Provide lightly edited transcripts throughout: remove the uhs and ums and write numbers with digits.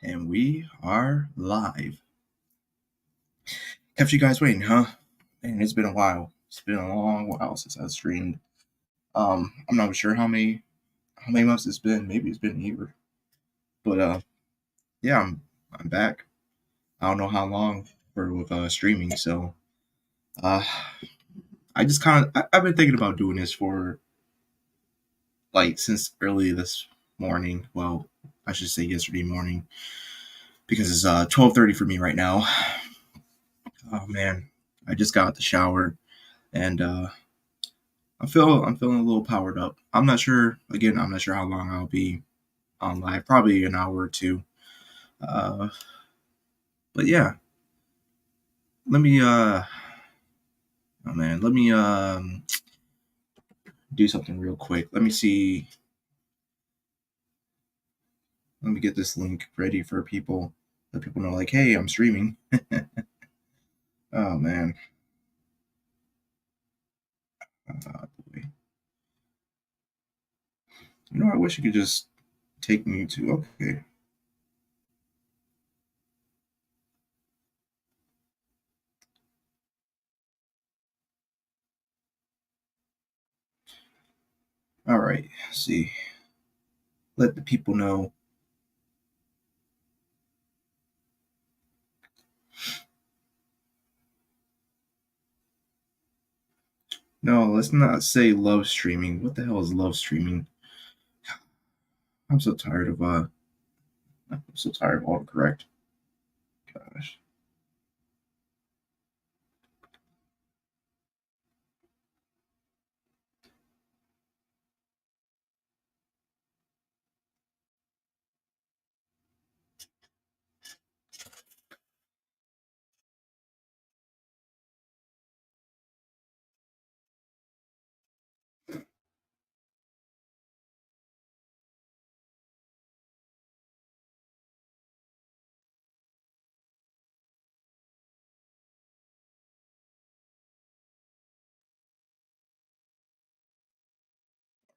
And we are live. Kept you guys waiting, huh? And it's been a while. It's been a long while since I streamed. I'm not sure how many months it's been. Maybe it's been a year. But yeah, I'm back. I don't know how long for with streaming. So uh, I just I've been thinking about doing this for like since early this morning. Well, I should say yesterday morning because it's 12:30 for me right now. Oh man, I just got out the shower and I'm feeling a little powered up. I'm not sure. Again, I'm not sure how long I'll be on live. Probably an hour or two. Uh, but yeah, let me. Oh man, let me do something real quick. Let me see. Let me get this link ready for people. Let people know, like, hey, I'm streaming. Oh man. Boy. You know, I wish you could just take me to. Okay. All right. Let's see. Let the people know. No, let's not say love streaming. What the hell is love streaming? I'm so tired of I'm so tired of autocorrect. Gosh.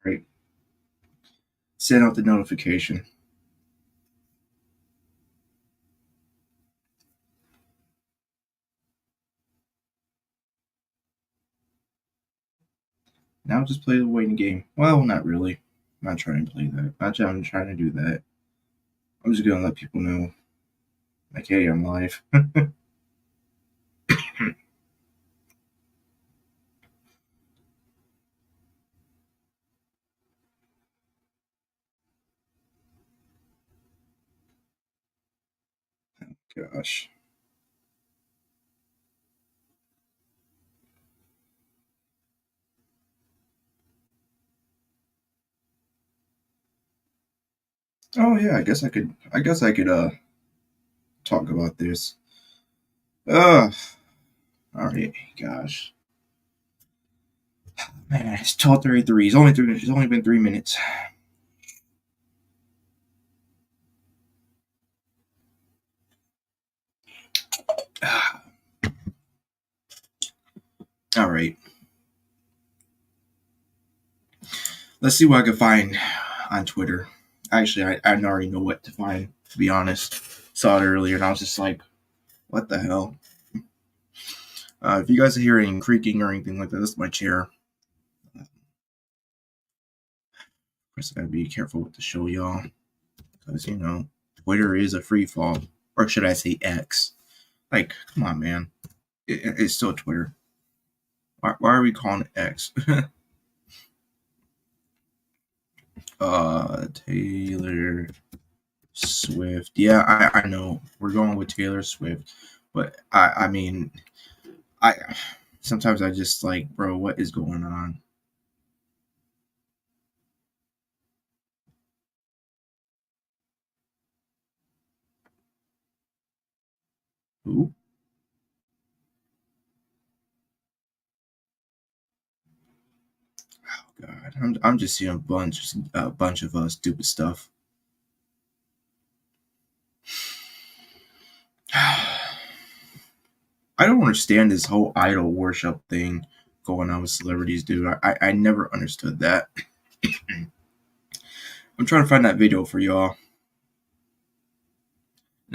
Right. Send out the notification. Now just play the waiting game. Well, not really. I'm not trying to play that. Not trying to do that. I'm just gonna let people know, like, hey, I'm live. Gosh. Oh yeah, I guess I could. I guess I could talk about this. Uh, all right. Gosh, man, it's 12:33. It's only 3 minutes. It's only been 3 minutes. All right. Let's see what I can find on Twitter. Actually, I already know what to find. To be honest, saw it earlier, and I was just like, what the hell? If you guys are hearing creaking or anything like that, that's my chair. Of course, I gotta be careful with the show, y'all, because Twitter is a free fall, or should I say X? Like, come on, man, it's still Twitter. Why are we calling it X? Taylor Swift. Yeah, I know we're going with Taylor Swift, but I mean, I sometimes I just like, bro, what is going on? Who? God, I'm just seeing a bunch of stupid stuff. I don't understand this whole idol worship thing going on with celebrities, dude. I never understood that. I'm trying to find that video for y'all.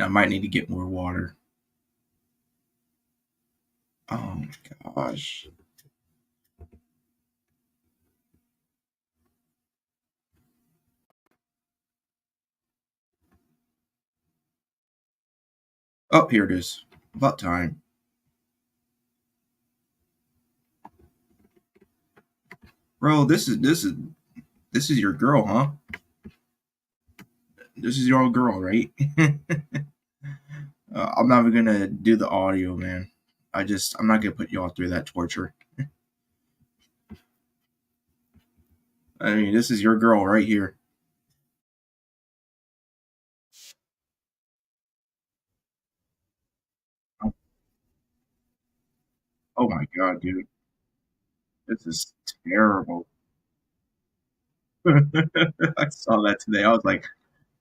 I might need to get more water. Oh my gosh. Oh, here it is. About time. Bro, this is your girl, huh? This is your old girl, right? I'm not even gonna do the audio, man. I'm not gonna put y'all through that torture. I mean, this is your girl right here. Oh my god, dude, this is terrible. I saw that today. I was like,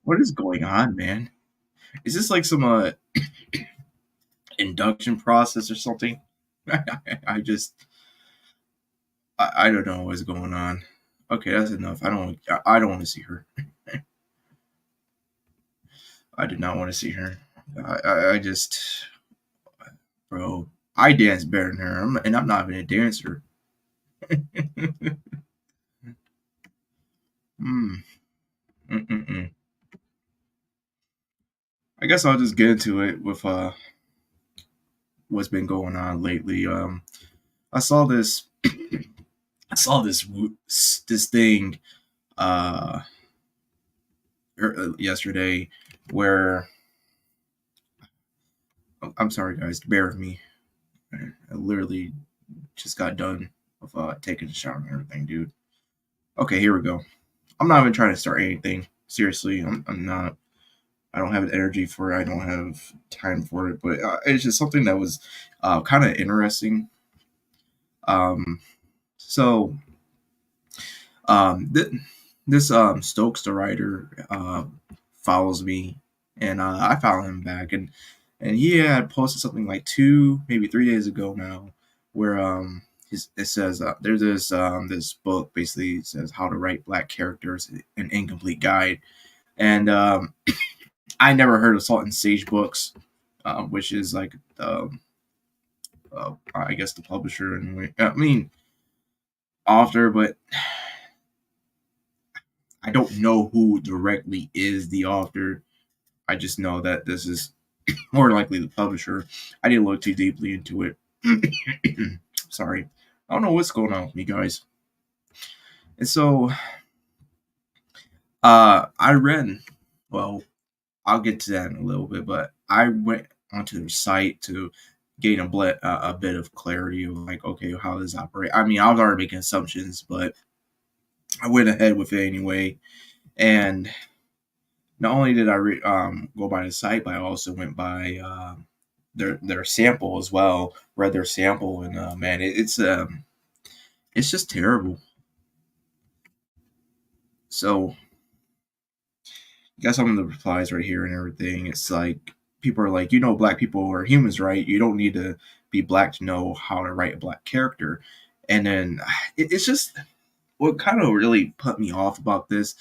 what is going on, man? Is this like some induction process or something? I just, I don't know what's going on. Okay, that's enough. I don't want to see her. I did not want to see her. I just, bro, I dance better than her, and I'm not even a dancer. Mm, mm-mm-mm. I guess I'll just get into it with what's been going on lately. I saw this, I saw this thing uh yesterday where I'm sorry guys, bear with me. I literally just got done with taking a shower and everything, dude. Okay, here we go. I'm not even trying to start anything. Seriously, I'm not. I don't have the energy for it. I don't have time for it. But it's just something that was kind of interesting. Um, so th- this Stokes the writer follows me, and I follow him back, and he had posted something like 2 maybe 3 days ago now, where it says there's this book basically says how to write black characters, an incomplete guide, and I never heard of Salt and Sage Books, which is like I guess the publisher and I mean author, but I don't know who directly is the author. I just know that this is more likely the publisher. I didn't look too deeply into it. Sorry. I don't know what's going on with me, guys. And so I read, well, I'll get to that in a little bit, but I went onto their site to gain a bit of clarity of like, okay, how does this operate? I mean, I was already making assumptions, but I went ahead with it anyway. And not only did I go by the site, but I also went by their sample as well. Read their sample, and man, it's just terrible. So you got some of the replies right here and everything. It's like people are like, black people are humans, right? You don't need to be black to know how to write a black character. And then it's just what kind of really put me off about this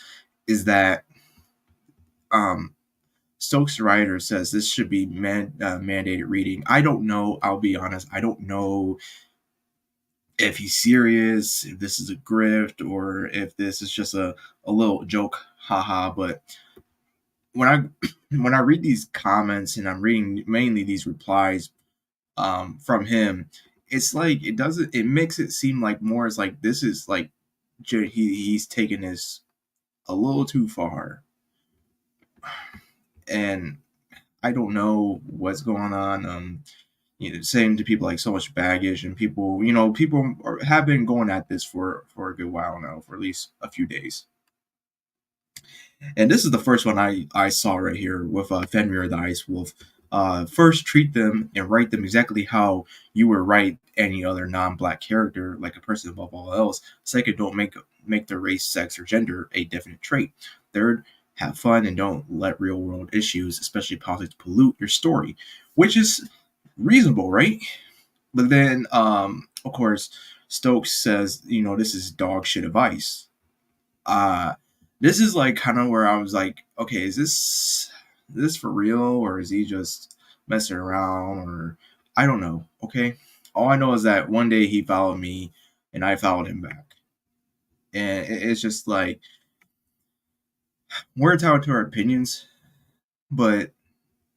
is that um, Stokes' writer says this should be mandated reading. I don't know. I'll be honest. I don't know if he's serious, if this is a grift, or if this is just a little joke, haha. But when I when I read these comments and I'm reading mainly these replies from him, it's like it makes it seem like more as like this is like he's taking this a little too far, and I don't know what's going on. Saying to people like so much baggage and people, have been going at this for a good while now, for at least a few days. And this is the first one I saw right here with Fenrir the Ice Wolf. First, treat them and write them exactly how you would write any other non-black character, like a person above all else. Second, don't make their race, sex, or gender a definite trait. Third, have fun and don't let real world issues, especially politics, pollute your story, which is reasonable, right? But then, of course, Stokes says, this is dog shit advice. Uh, this is like kind of where I was like, okay, is this? this for real, or is he just messing around, or I don't know. Okay, all I know is that one day he followed me, and I followed him back, and it's just like we're entitled to our opinions, but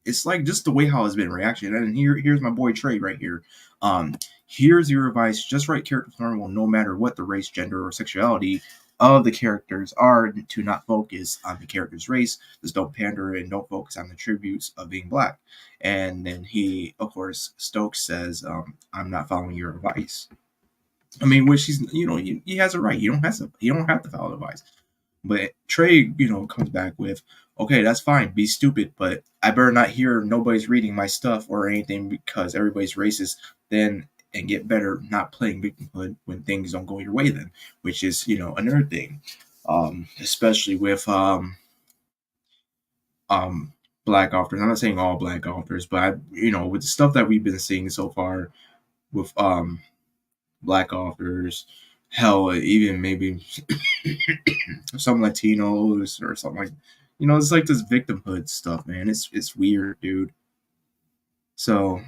it's like just the way how it's been reaction. And here's my boy Trey right here. Um, Here's your advice: just write characters normal, no matter what the race, gender, or sexuality of the characters are. To not focus on the character's race, just don't pander and don't focus on the tributes of being black. And then he, of course, Stokes says, "I'm not following your advice." I mean, which he's, he has a right. You don't have to follow advice. But Trey, comes back with, okay, that's fine, be stupid, but I better not hear nobody's reading my stuff or anything because everybody's racist, then and get better not playing victimhood when things don't go your way then, which is, another thing. Especially with um black authors. I'm not saying all black authors, but with the stuff that we've been seeing so far with black authors, hell, even maybe some Latinos or something like, it's like this victimhood stuff, man. It's weird, dude. So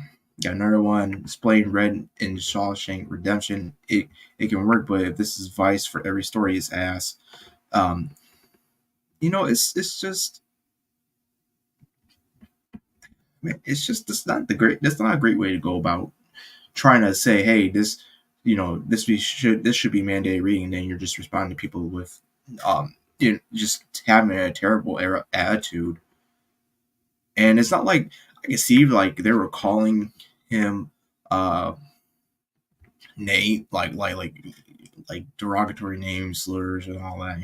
got another one displaying red in Shawshank Redemption. It can work, but if this is Vice for every story, it's ass. Um, it's just, man, it's just that's not a great way to go about trying to say, hey, this should be mandated reading. Then you're just responding to people with just having a terrible attitude. And it's not like I can see like they were calling him uh name like derogatory names, slurs, and all that,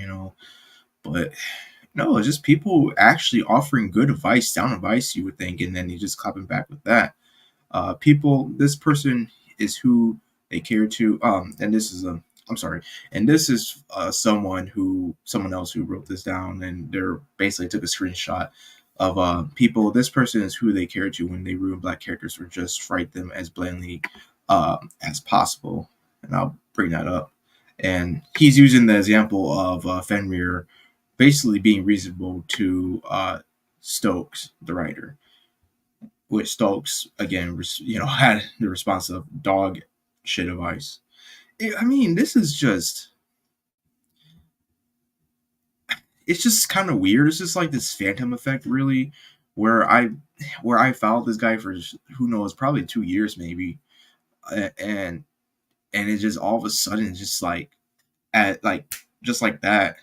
But no, it's just people actually offering good advice, sound advice, you would think, and then he just clapping back with that. This person is who they care to. And this is I'm sorry, and this is someone else who wrote this down, and they're basically took a screenshot of people. This person is who they care to when they ruin black characters or just write them as blandly as possible. And I'll bring that up. And he's using the example of Fenrir basically being reasonable to Stokes, the writer, which Stokes again, had the response of dog shit advice. I mean, this is it's just kind of weird. It's just like this phantom effect, really, where I followed this guy for who knows, probably 2 years maybe, and it just all of a sudden just like at like just like that,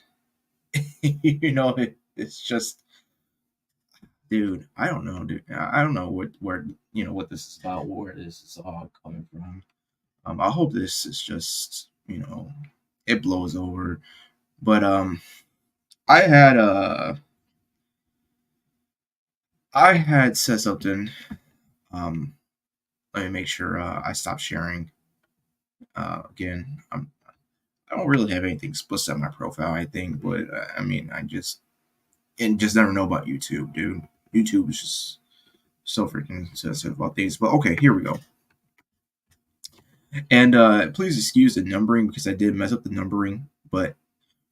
it's just, dude. I don't know, dude. I don't know what this is about, where this is all coming from. I hope this is just, it blows over. But I had said something. Um, Let me make sure I stop sharing. Again, I don't really have anything explicit on my profile, I think, but I mean, I just never know about YouTube, dude. YouTube is just so freaking sensitive about things. But okay, here we go. And please excuse the numbering because I did mess up the numbering, but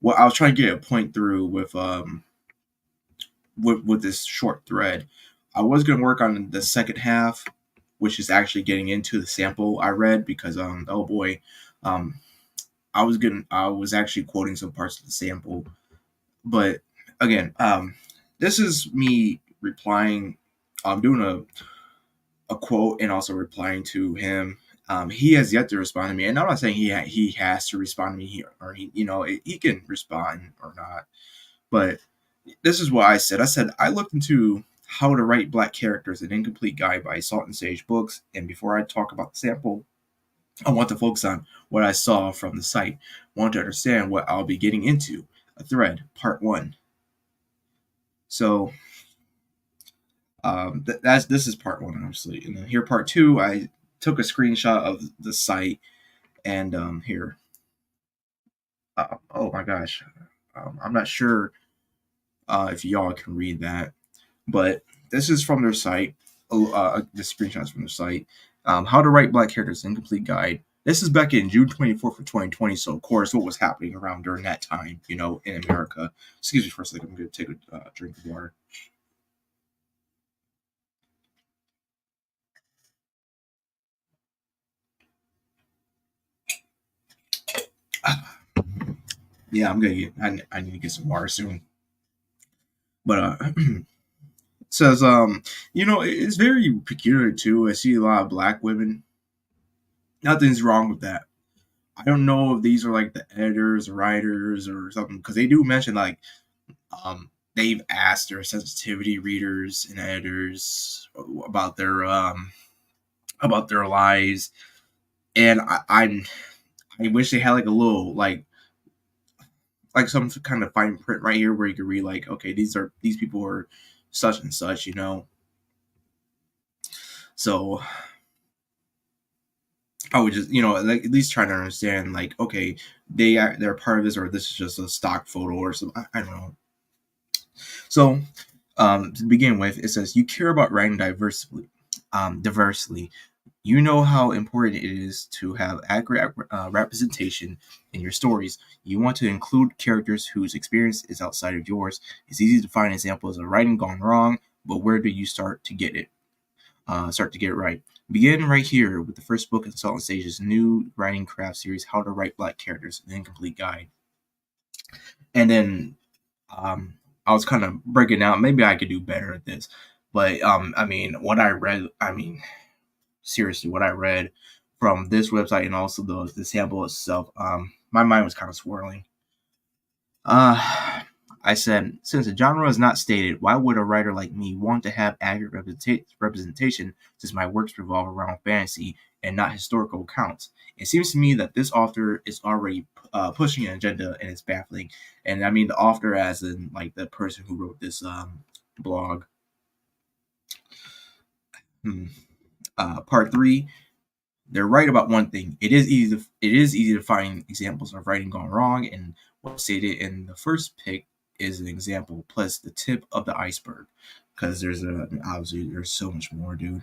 what I was trying to get a point through with this short thread. I was going to work on the second half, which is actually getting into the sample I read because oh boy, um I was actually quoting some parts of the sample, but again, this is me replying. I'm doing a quote and also replying to him. He has yet to respond to me, and I'm not saying he has to respond to me, or he can respond or not, but this is what I said. I said I looked into How to Write Black Characters, an Incomplete Guide by Salt and Sage Books, and before I talk about the sample, I want to focus on what I saw from the site. I want to understand what I'll be getting into. A thread, part 1. So this is part 1, obviously, and then here part 2. I took a screenshot of the site, and here. Oh my gosh, I'm not sure if y'all can read that, but this is from their site. The screenshots from their site. How to Write Black Characters, Incomplete Guide. This is back in June 24th of 2020. So, of course, what was happening around during that time, in America. Excuse me for a second. I'm going to take a drink of water. Yeah, I'm gonna get. I need to get some water soon. But says it's very peculiar too. I see a lot of black women. Nothing's wrong with that. I don't know if these are like the editors or writers or something, because they do mention like they've asked their sensitivity readers and editors about their lives, and I wish they had like a little like some kind of fine print right here where you could read like, okay, these people are such and such, So I would just, like at least try to understand, like, okay, they're part of this, or this is just a stock photo or something. I don't know. So, to begin with, it says you care about writing diversely. You know how important it is to have accurate representation in your stories. You want to include characters whose experience is outside of yours. It's easy to find examples of writing gone wrong, but where do you start to get it? Start to get it right. Begin right here with the first book in Salt and Sage's new writing craft series, How to Write Black Characters, an Incomplete Guide. And then I was kind of breaking out. Maybe I could do better at this, but what I read, seriously, what I read from this website and also the sample itself, my mind was kind of swirling. I said, since the genre is not stated, why would a writer like me want to have accurate representation since my works revolve around fantasy and not historical accounts? It seems to me that this author is already pushing an agenda, and it's baffling. And I mean the author as in like the person who wrote this blog. Part 3. They're right about one thing. It is easy to find examples of writing gone wrong, and what's stated in the first pick is an example plus the tip of the iceberg, because obviously there's so much more, dude.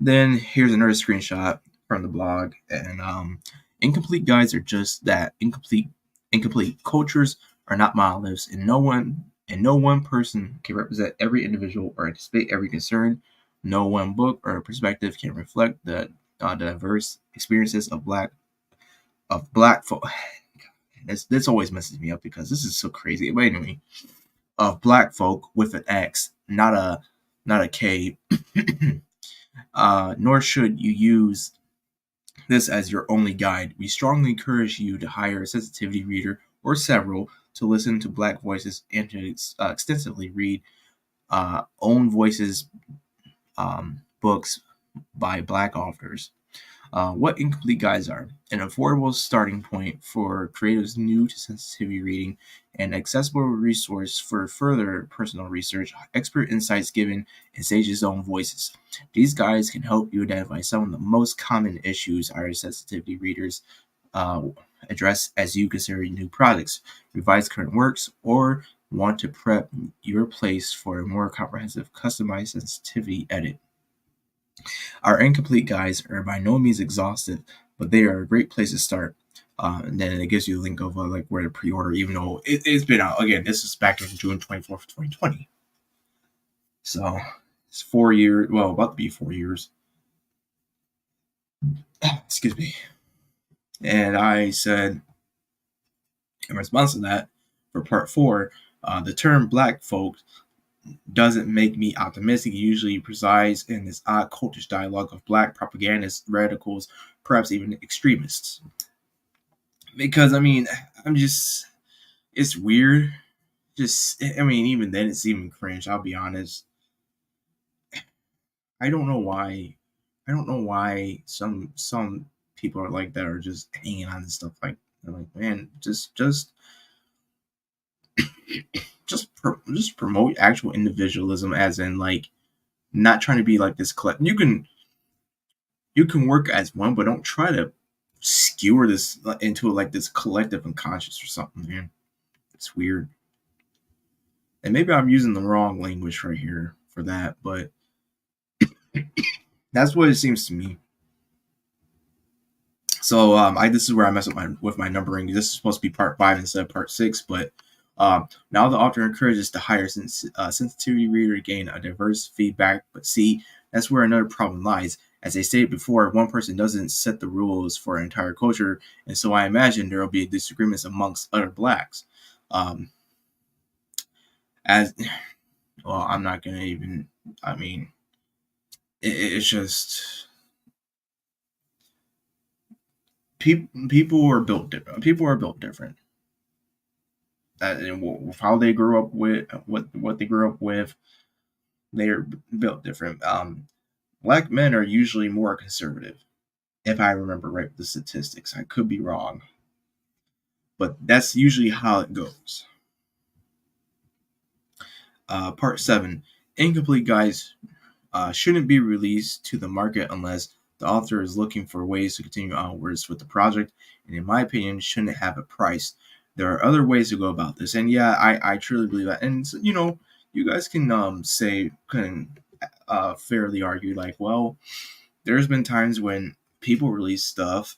Then here's another screenshot from the blog, and incomplete guides are just that, incomplete. Cultures are not monoliths, and no one person can represent every individual or anticipate every concern. No one book or perspective can reflect the diverse experiences of black folk. This always messes me up because this is so crazy. But anyway, of black folk with an X, not a K. Nor should you use this as your only guide. We strongly encourage you to hire a sensitivity reader or several to listen to black voices and to extensively read own voices books by black authors. What incomplete guides are an affordable starting point for creatives new to sensitivity reading, an accessible resource for further personal research, expert insights given in Sage's own voices. These guides can help you identify some of the most common issues our sensitivity readers address as you consider new projects, revise current works, or want to prep your place for a more comprehensive, customized sensitivity edit. Our incomplete guides are by no means exhaustive, but they are a great place to start. And then it gives you a link of like where to pre-order, even though it's been out. Again, this is back in June 24th, 2020. So it's 4 years. Well, about to be 4 years. Excuse me. And I said, in response to that, for part 4, the term black folk doesn't make me optimistic. It usually presides in this odd cultish dialogue of black propagandists, radicals, perhaps even extremists. Because it's weird. Even then it's even cringe, I'll be honest. I don't know why some people are like that, are just hanging on and stuff like man, just promote actual individualism, as in like not trying to be like this collective. You can work as one, but don't try to skewer this into like this collective unconscious or something, man. It's weird. And maybe I'm using the wrong language right here for that, but that's what it seems to me. So this is where I mess up with my numbering. This is supposed to be part 5 instead of part 6, but now the author encourages the higher sensitivity reader to gain a diverse feedback. But see, that's where another problem lies. as I stated before, one person doesn't set the rules for an entire culture, and so I imagine there will be disagreements amongst other blacks. Um, as well, I'm not gonna even. I mean, it's just people are built different. People are built different. And how they grew up with what they grew up with, they're built different. Black men are usually more conservative, if I remember right with the statistics. I could be wrong, but that's usually how it goes. Part 7. Incomplete guides shouldn't be released to the market unless the author is looking for ways to continue onwards with the project, and in my opinion, shouldn't have a price. There are other ways to go about this, and yeah, I truly believe that. And so, you guys can fairly argue like, well, there's been times when people release stuff,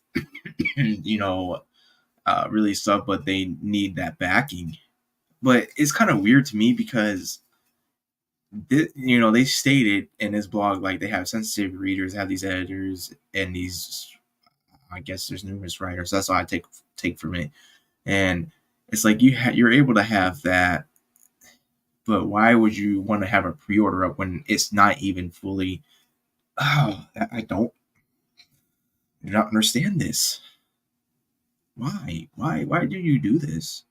release stuff, but they need that backing. But it's kind of weird to me because they stated in this blog like they have sensitive readers, have these editors, and these. I guess there's numerous writers. That's all I take from it, and it's like you're able to have that, but why would you want to have a pre-order up when it's not even fully? Oh, I do not understand this. Why do you do this?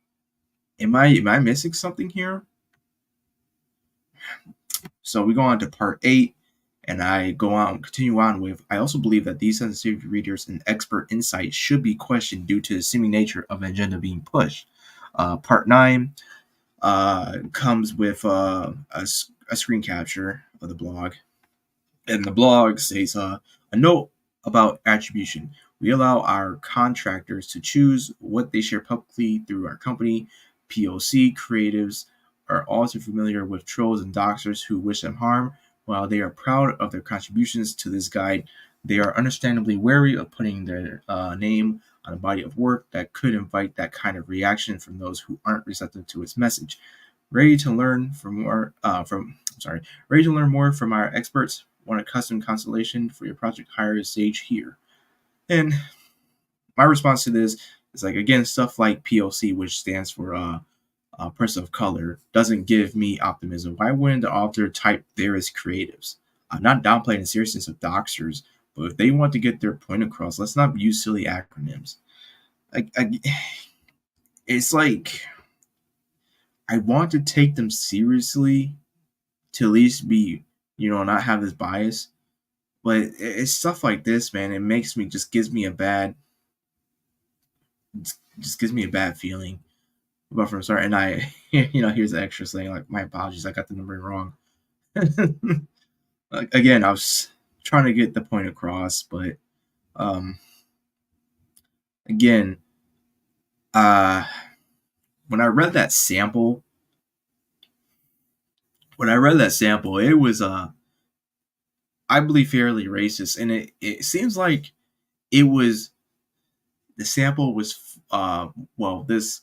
Am I missing something here? So we go on to part 8, and I continue on with. I also believe that these sensitivity readers and expert insights should be questioned due to the seeming nature of an agenda being pushed. Part 9 comes with a screen capture of the blog. And the blog says a note about attribution. We allow our contractors to choose what they share publicly through our company. POC creatives are also familiar with trolls and doxers who wish them harm. While they are proud of their contributions to this guide, they are understandably wary of putting their name on a body of work that could invite that kind of reaction from those who aren't receptive to its message. Ready to learn ready to learn more from our experts? Want a custom constellation for your project? Hire a sage here. And my response to this is like, again, stuff like POC, which stands for person of color, doesn't give me optimism. Why wouldn't the author type there as creatives? I'm not downplaying the seriousness of doxers, but if they want to get their point across, let's not use silly acronyms. It's like I want to take them seriously to at least be, not have this bias. But it's stuff like this, man. It makes me just gives me a bad feeling about from the start. And I, here's the extra saying like, my apologies, I got the number wrong. Again, I was trying to get the point across, but again, when I read that sample, it was I believe fairly racist, and it seems like it was the sample was this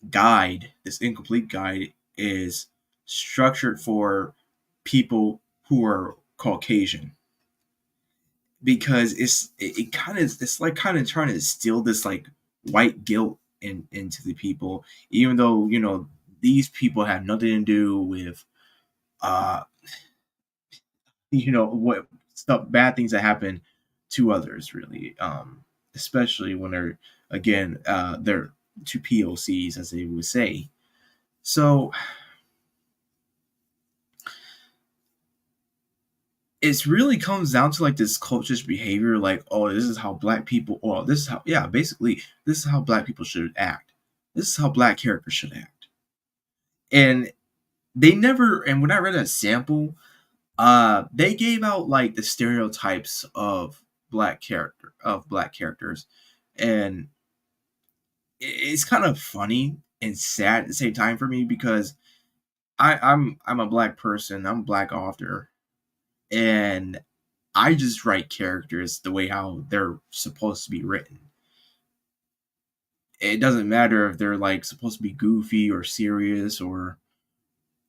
guide, this incomplete guide, is structured for people who are Caucasian, because it's like kind of trying to instill this like white guilt into the people, even though these people have nothing to do with uh what stuff, bad things that happen to others, really, especially when they're to POCs, as they would say. So it really comes down to like this cultish behavior, like, oh, this is how black people, or this is how, yeah, basically, this is how black people should act. This is how black characters should act. And and when I read that sample, they gave out like the stereotypes of black characters. And it's kind of funny and sad at the same time for me, because I'm a black person, I'm a black author, and I just write characters the way how they're supposed to be written. It doesn't matter if they're like supposed to be goofy or serious or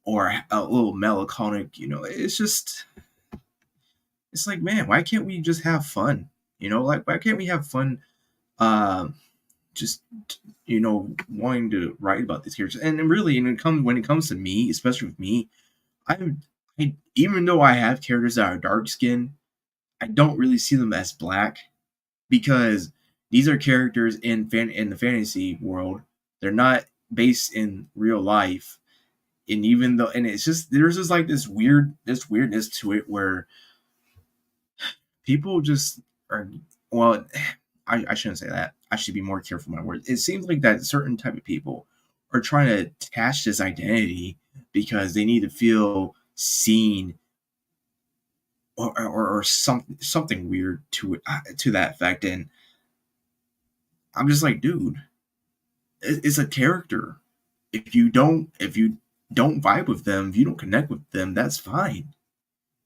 a little melancholic. It's it's like, man, why can't we just have fun? Like, why can't we have fun? Uh, just wanting to write about these characters, and really, when it comes to me, especially with me, I even though I have characters that are dark skinned, I don't really see them as black because these are characters in the fantasy world. They're not based in real life, and even though, and it's just there's just like this weirdness to it where people just are, well, I shouldn't say that. I should be more careful with my words. It seems like that certain type of people are trying to attach this identity because they need to feel seen, or something weird to it, to that effect. And I'm just like, dude, it's a character. If you don't vibe with them, if you don't connect with them, that's fine.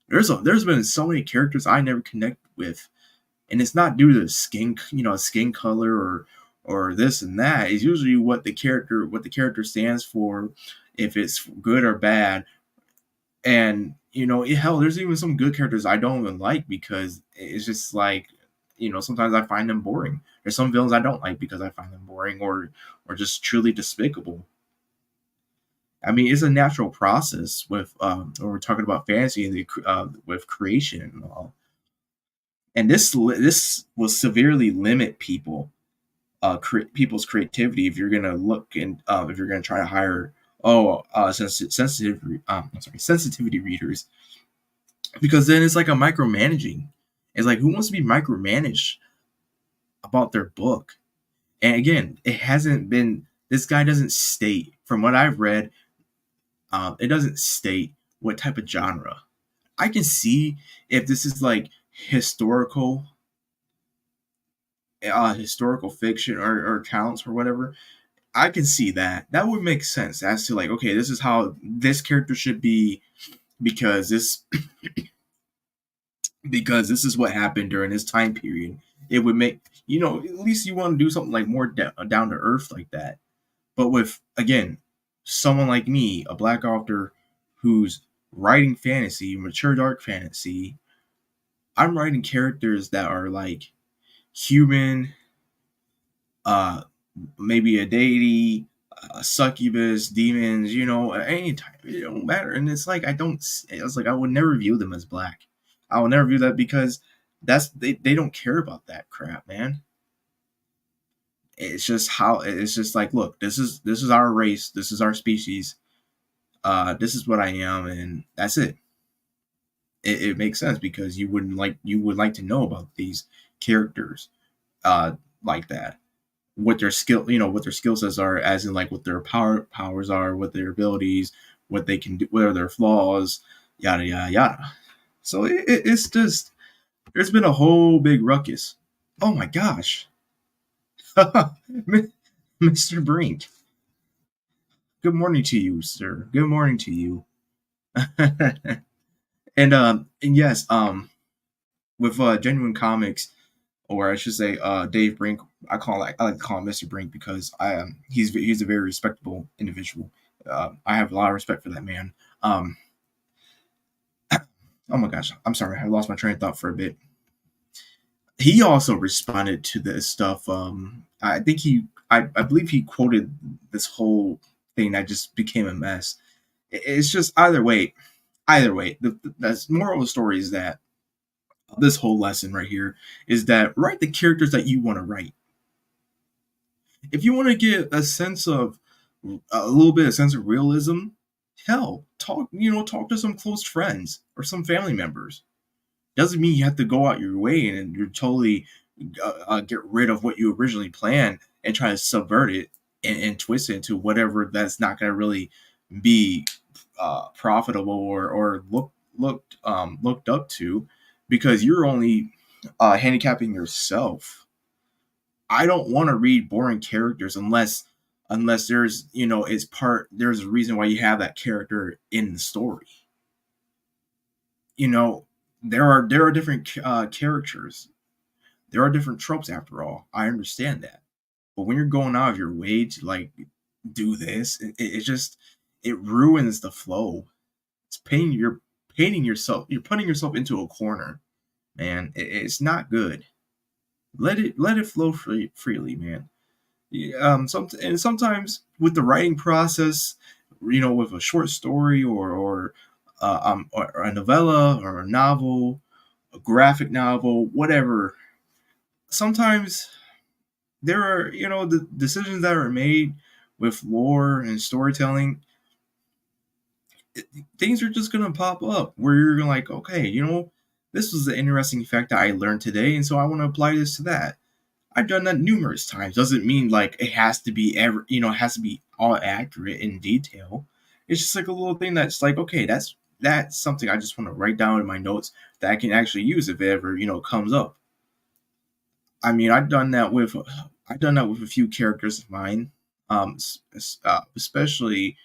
There's been so many characters I never connect with, and it's not due to skin color or this and that. It's usually what the character stands for, if it's good or bad. And hell, there's even some good characters I don't even like because it's just like, sometimes I find them boring. There's some villains I don't like because I find them boring, or just truly despicable. I mean, it's a natural process with when we're talking about fantasy and with creation and all. And this will severely limit people's creativity if you're gonna look and if you're gonna try to hire sensitivity readers, because then it's like a micromanaging. It's like, who wants to be micromanaged about their book? And again, it hasn't been. This guy doesn't state, from what I've read, it doesn't state what type of genre. I can see if this is like historical fiction or accounts or whatever. I can see that. That would make sense as to, like, okay, this is how this character should be because this is what happened during this time period. It would make, at least you want to do something like more down to earth like that. But with, again, someone like me, a black author who's writing fantasy, mature dark fantasy, I'm writing characters that are like human, uh, maybe a deity, a succubus, demons, any type, it don't matter. And it's like, it's like I would never view them as black. I will never view that because they don't care about that crap, man. It's just like, look, this is our race, this is our species, this is what I am, and that's it. It makes sense because you would like to know about these characters, like that, what their skill sets are, as in like what their powers are, what their abilities, what they can do, what are their flaws, yada yada yada. So it's just, there's been a whole big ruckus. Oh my gosh, Mr. Brink. Good morning to you, sir. Good morning to you. And yes, with Genuine Comics, or I should say, Dave Brink. I like to call him Mr. Brink because he's a very respectable individual. I have a lot of respect for that man. Oh my gosh, I'm sorry, I lost my train of thought for a bit. He also responded to this stuff. I believe he quoted this whole thing that just became a mess. It's just, either way, the moral of the story is that this whole lesson right here is that write the characters that you want to write. If you want to get a little bit of sense of realism, hell, talk to some close friends or some family members. Doesn't mean you have to go out your way and you're totally get rid of what you originally planned and try to subvert it and twist it into whatever that's not going to really be profitable or looked up to, because you're only handicapping yourself. I don't want to read boring characters unless there's a reason why you have that character in the story. You know, there are different characters. There are different tropes after all. I understand that. But when you're going out of your way to like do this, it just, it ruins the flow. It's painting you're putting yourself into a corner. man. It's not good. Let it flow freely, man. Yeah, and sometimes with the writing process, with a short story or a novella or a novel, a graphic novel, whatever. Sometimes there are the decisions that are made with lore and storytelling. Things are just gonna pop up where you're like, okay, this was an interesting fact that I learned today, and so I want to apply this to that. I've done that numerous times. Doesn't mean like it has to be it has to be all accurate in detail. It's just like a little thing that's like, okay, that's something I just want to write down in my notes that I can actually use if it ever comes up. I mean, I've done that with a few characters of mine, especially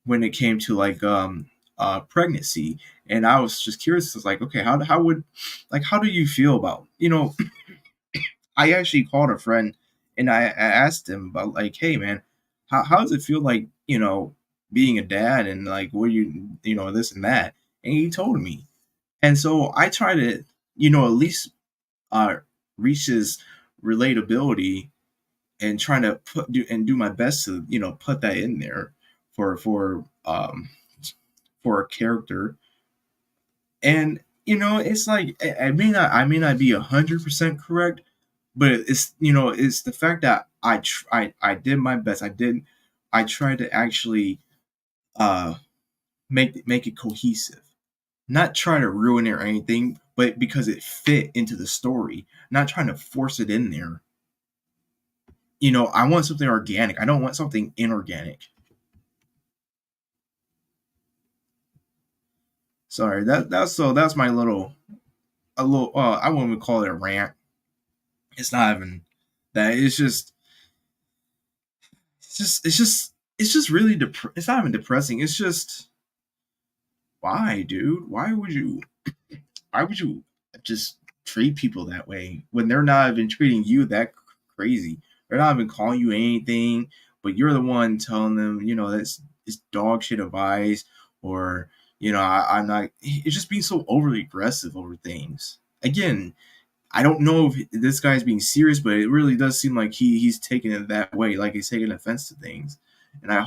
when it came to like pregnancy, and I was just curious. It's like, okay, how do you feel about I actually called a friend and I asked him about like, hey man, how does it feel like being a dad and like what this and that, and he told me, and so I try to at least uh reach his relatability and trying to do my best to put that in there for for a character. And it's like I may not be 100% correct, but it's the fact that I did my best. I tried to actually uh make it cohesive, not try to ruin it or anything, but because it fit into the story, not trying to force it in there. I want something organic. I don't want something inorganic. Sorry, that's my little I wouldn't even call it a rant. It's not even that. It's just really it's not even depressing. It's just, why, dude? Why would you just treat people that way when they're not even treating you that crazy? They're not even calling you anything, but you're the one telling them, that's it's dog shit advice, or I'm not. It's just being so overly aggressive over things. Again, I don't know if this guy's being serious, but it really does seem like he's taking it that way, like he's taking offense to things. And I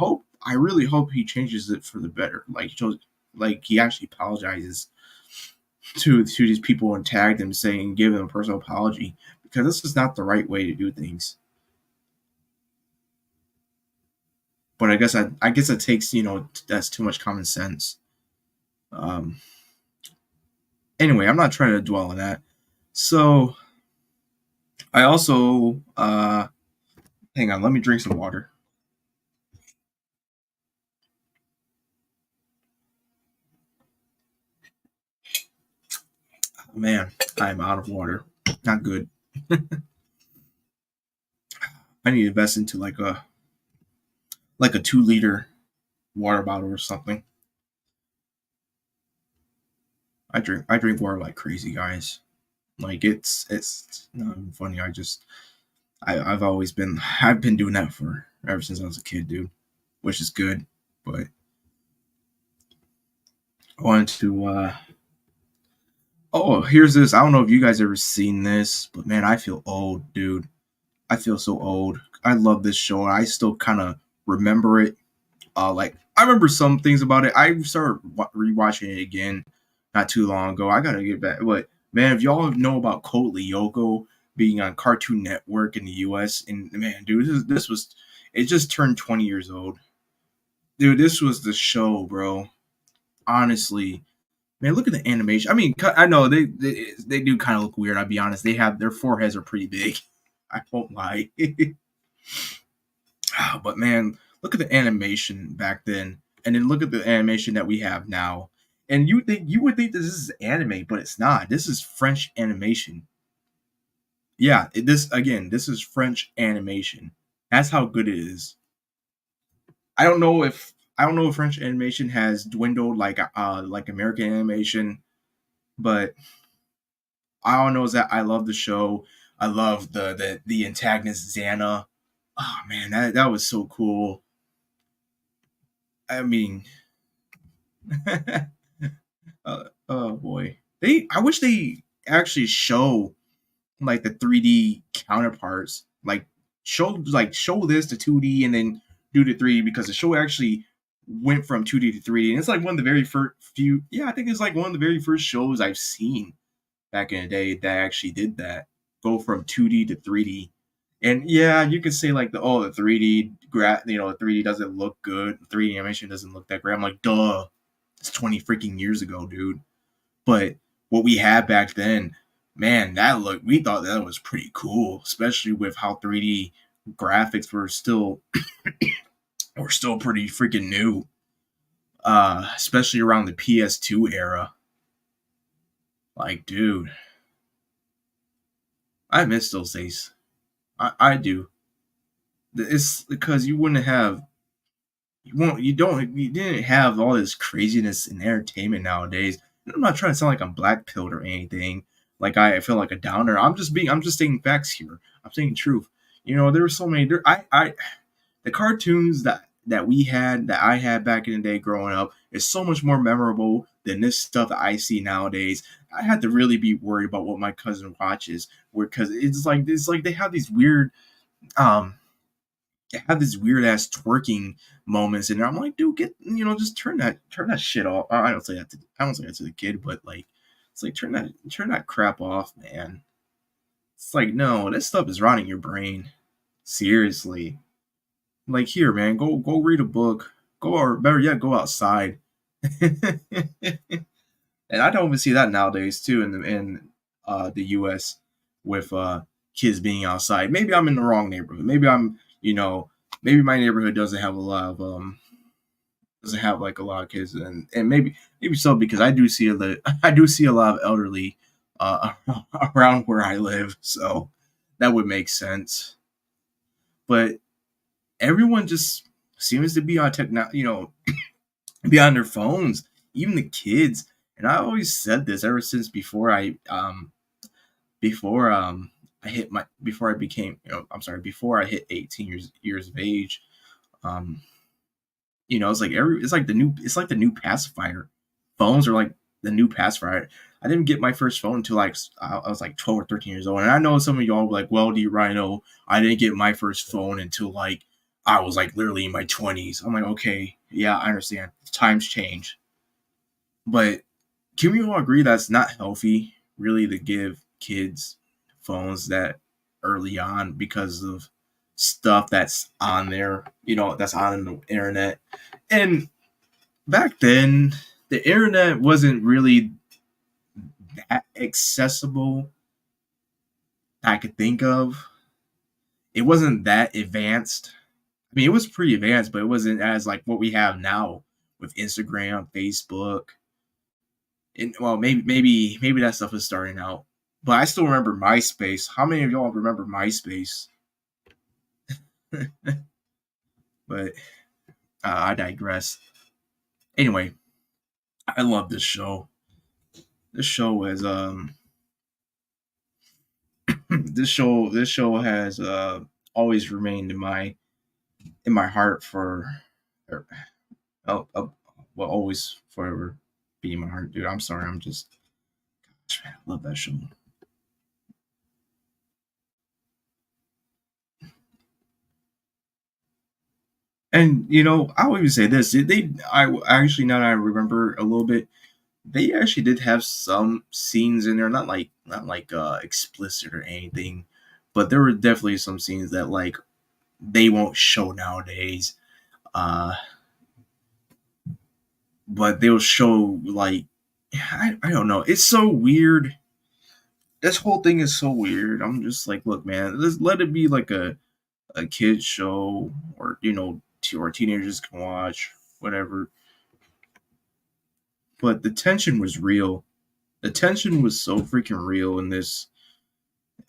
really hope he changes it for the better. Like he actually apologizes to these people and tag them, saying, give them a personal apology, because this is not the right way to do things. But I guess it takes that's too much common sense. Um. Anyway, I'm not trying to dwell on that. So I also hang on, let me drink some water. Man, I'm out of water. Not good. I need to invest into like a 2 liter water bottle or something. I drink water like crazy, guys. Like it's not even funny. I've been doing that for ever since I was a kid, dude. Which is good. But I wanted to oh, here's this. I don't know if you guys ever seen this, but man, I feel old, dude. I feel so old. I love this show. I still kind of remember it. Like I remember some things about it. I started rewatching it again not too long ago. I gotta get back. But man, if y'all know about Code Lyoko being on Cartoon Network in the U.S., and man, dude, this was it just turned 20 years old. Dude, this was the show, bro. Honestly, man, look at the animation. I mean, I know they do kind of look weird. I'll be honest. They have their foreheads are pretty big. I won't lie. But man, look at the animation back then, and then look at the animation that we have now. And you would think that this is anime, but it's not. This is French animation. Yeah, this is French animation. That's how good it is. I don't know if French animation has dwindled like American animation, but all I know is that I love the show. I love the antagonist Xana. Oh man, that was so cool. I mean, oh boy, I wish they actually show like the 3D counterparts, show this to 2D and then do the 3D, because the show actually went from 2D to 3D, and it's like one of the very first few. Yeah, I think it's like one of the very first shows I've seen back in the day that actually did that, go from 2D to 3D. And yeah, you could say like the 3D the 3D doesn't look good. 3D animation doesn't look that great. I'm like, duh, it's 20 freaking years ago, dude. But what we had back then, man, we thought that was pretty cool, especially with how 3D graphics were still pretty freaking new. Especially around the PS2 era. Like, dude, I miss those days. I do. It's because you didn't have all this craziness in entertainment nowadays. I'm not trying to sound like I'm black pilled or anything. Like I feel like a downer. I'm just stating facts here. I'm saying truth. There were so many. The cartoons that I had back in the day growing up is so much more memorable than this stuff that I see nowadays. I had to really be worried about what my cousin watches, because it's like they have these um weird ass twerking moments, and I'm like, dude, just turn that shit off. I don't say that to the kid, but like, it's like turn that crap off, man. It's like, no, this stuff is rotting your brain. Seriously. Like, here, man, go read a book. Go, or better yet, go outside. And I don't even see that nowadays too in the US, with kids being outside. Maybe I'm in the wrong neighborhood. Maybe my neighborhood doesn't have like a lot of kids, and maybe so, because I do see a lot of elderly around where I live, so that would make sense. But everyone just seems to be on be on their phones, even the kids. And I always said this ever since before I hit my before I became I'm sorry, before I hit 18 years of age. Um, it's like the new pacifier. Phones are like the new pacifier. I didn't get my first phone until like I was like 12 or 13 years old. And I know some of y'all were like, well, DRHINO, I didn't get my first phone until like I was like literally in my 20s. I'm like, okay, yeah, I understand. Times change. But can we all agree that's not healthy, really, to give kids phones that early on, because of stuff that's on there, that's on the internet? And back then, the internet wasn't really that accessible I could think of. It wasn't that advanced. I mean, it was pretty advanced, but it wasn't as like what we have now with Instagram, Facebook. And well, maybe that stuff is starting out. But I still remember MySpace. How many of y'all remember MySpace? But I digress. Anyway, I love this show. This show is this show has always remained in my heart for uh, uh, will always forever be in my heart, dude. I'm sorry, gosh, man, I love that show. And I would even say this: I actually, now that I remember a little bit, they actually did have some scenes in there, not like explicit or anything, but there were definitely some scenes that like they won't show nowadays. Uh, but they'll show like I don't know. It's so weird. This whole thing is so weird. I'm just like, look, man, let it be like a kids show, or or teenagers can watch whatever. But the tension was real. The tension was so freaking real in this,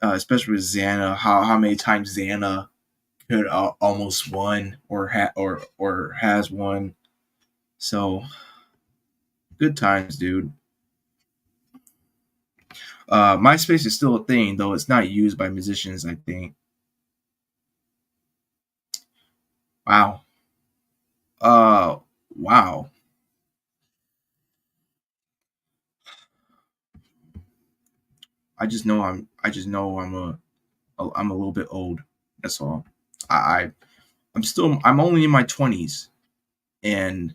especially with Xana. How many times Xana could almost won, or has won. So good times, dude. MySpace is still a thing, though it's not used by musicians, I think. Wow. Uh, wow. I just know I'm a little bit old. That's all. I I'm only in my 20s, and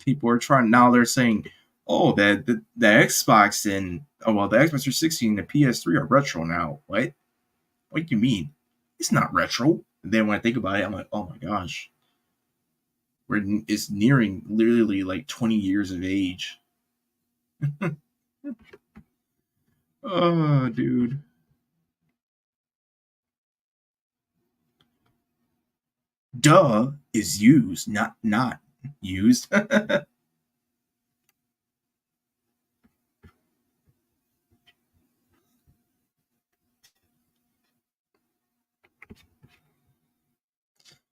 people are trying now. They're saying, "Oh, the Xbox and oh well, the Xbox 360 and the PS3 are retro now." What? What do you mean? It's not retro. And then when I think about it, I'm like, "Oh my gosh, it's nearing literally like 20 years of age." Oh, dude. Duh is used, not used.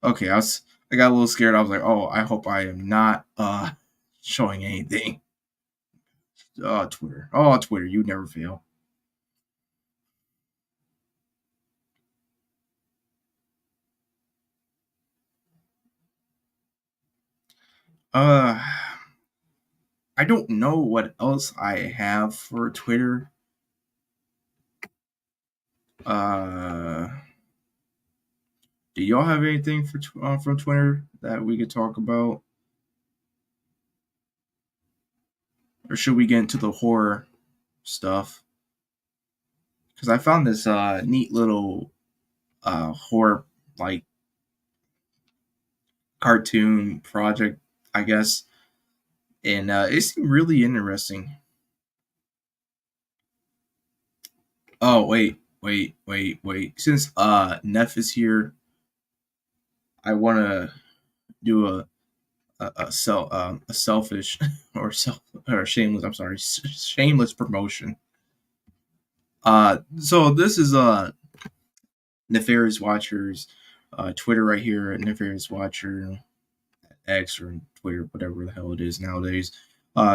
Okay, I got a little scared. I was like, "Oh, I hope I am not showing anything." Oh, Twitter. Oh, Twitter, you never fail. Uh, I don't know what else I have for Twitter. Uh, do y'all have anything for from Twitter that we could talk about, or should we get into the horror stuff? Because I found this neat little horror like cartoon project, I guess, and it seemed really interesting. Oh wait! Since Neff is here, I want to do a selfish or shameless. I'm sorry, shameless promotion. So this is Nefarious Watchers, Twitter right here at Nefarious Watcher X or Twitter, whatever the hell it is nowadays.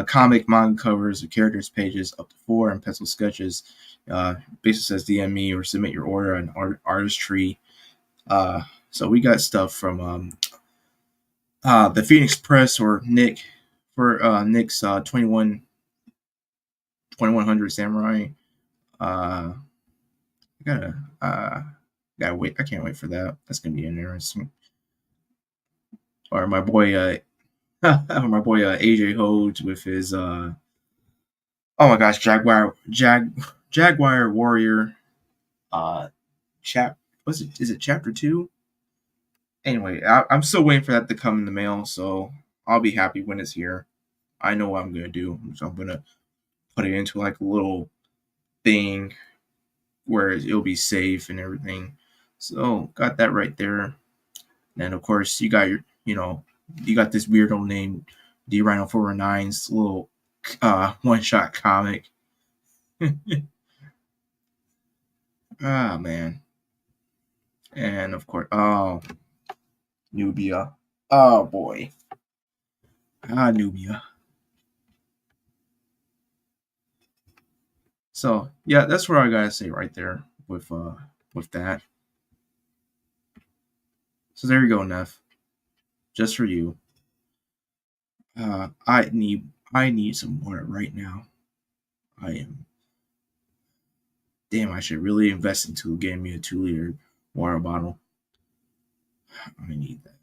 Comic manga covers, characters pages up to 4, and pencil sketches. Basically says DM me or submit your order on artistry. So we got stuff from the Phoenix Press or Nick for Nick's 2100 Samurai. I gotta gotta wait. I can't wait for that. That's gonna be interesting. Or my boy my boy AJ Hodes with his oh my gosh, Jaguar Warrior chap was it is it chapter 2? Anyway, I'm still waiting for that to come in the mail, so I'll be happy when it's here. I know what I'm gonna do. So I'm gonna put it into like a little thing where it'll be safe and everything. So got that right there. And of course you got your you got this weirdo named DRHINO419's little one shot comic. Ah man. And of course Nubia. Oh boy. Nubia. So yeah, that's what I gotta say right there with that. So there you go, Neff. Just for you. I need some water right now. I am damn. I should really invest into getting me a 2 liter water bottle. I need that.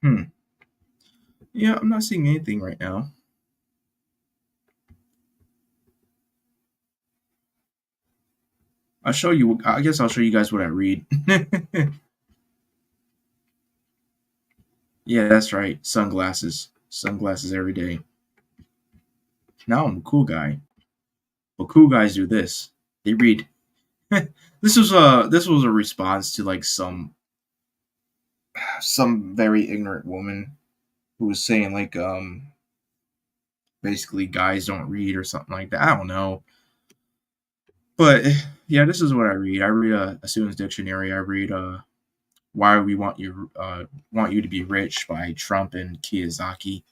Hmm. Yeah, I'm not seeing anything right now. I'll show you. I guess I'll show you guys what I read. Yeah, that's right. Sunglasses. Sunglasses every day. Now I'm a cool guy. But cool guys do this. They read. This was a response to like some very ignorant woman who was saying like basically guys don't read or something like that. I don't know. But yeah, this is what I read. I read a student's dictionary. I read why we want you to be rich by Trump and Kiyosaki.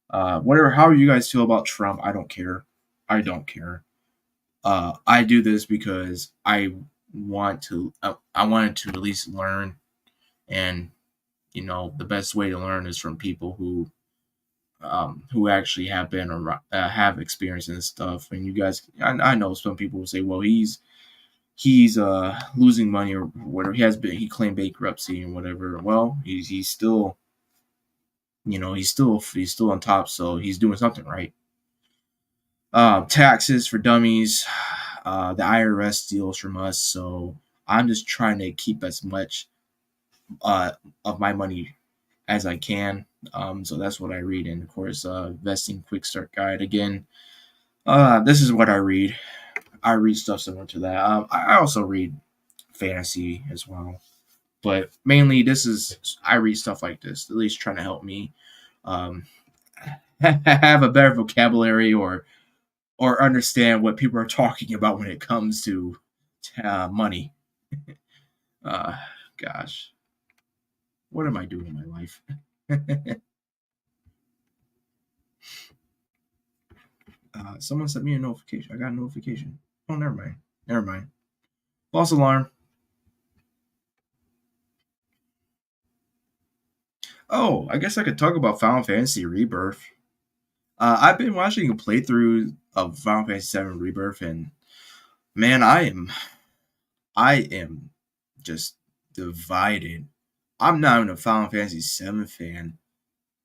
Whatever, how you guys feel about Trump, I don't care. I don't care. I do this because I wanted to at least learn, and the best way to learn is from people who actually have been around, have experience in this stuff. And you guys, I know some people will say, well, he's losing money or whatever. He claimed bankruptcy and whatever. Well, he's still he's still on top, so he's doing something right. Taxes for dummies. The IRS steals from us, so I'm just trying to keep as much uh, of my money as I can. So that's what I read, and of course, vesting quick start guide again. This is what I read. I read stuff similar to that. I also read fantasy as well, but mainly this is I read stuff like this, at least trying to help me um, have a better vocabulary or understand what people are talking about when it comes to money. Uh, Gosh, what am I doing in my life? Someone sent me a notification. I got a notification. Oh, never mind. Never mind. False alarm. Oh, I guess I could talk about Final Fantasy Rebirth. I've been watching a playthrough of Final Fantasy VII Rebirth, and man, I am just divided. I'm not even a Final Fantasy VII fan,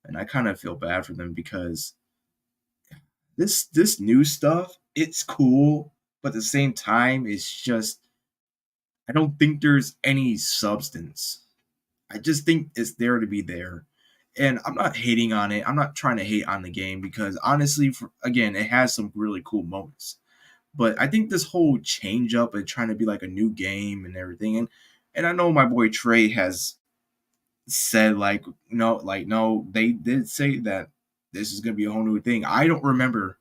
and I kind of feel bad for them because this new stuff, it's cool, but at the same time, it's just I don't think there's any substance. I just think it's there to be there. And I'm not hating on it. I'm not trying to hate on the game because honestly, again, it has some really cool moments. But I think this whole change up and trying to be like a new game and everything, and I know my boy Trey has said no, they did say that this is gonna be a whole new thing. I don't remember.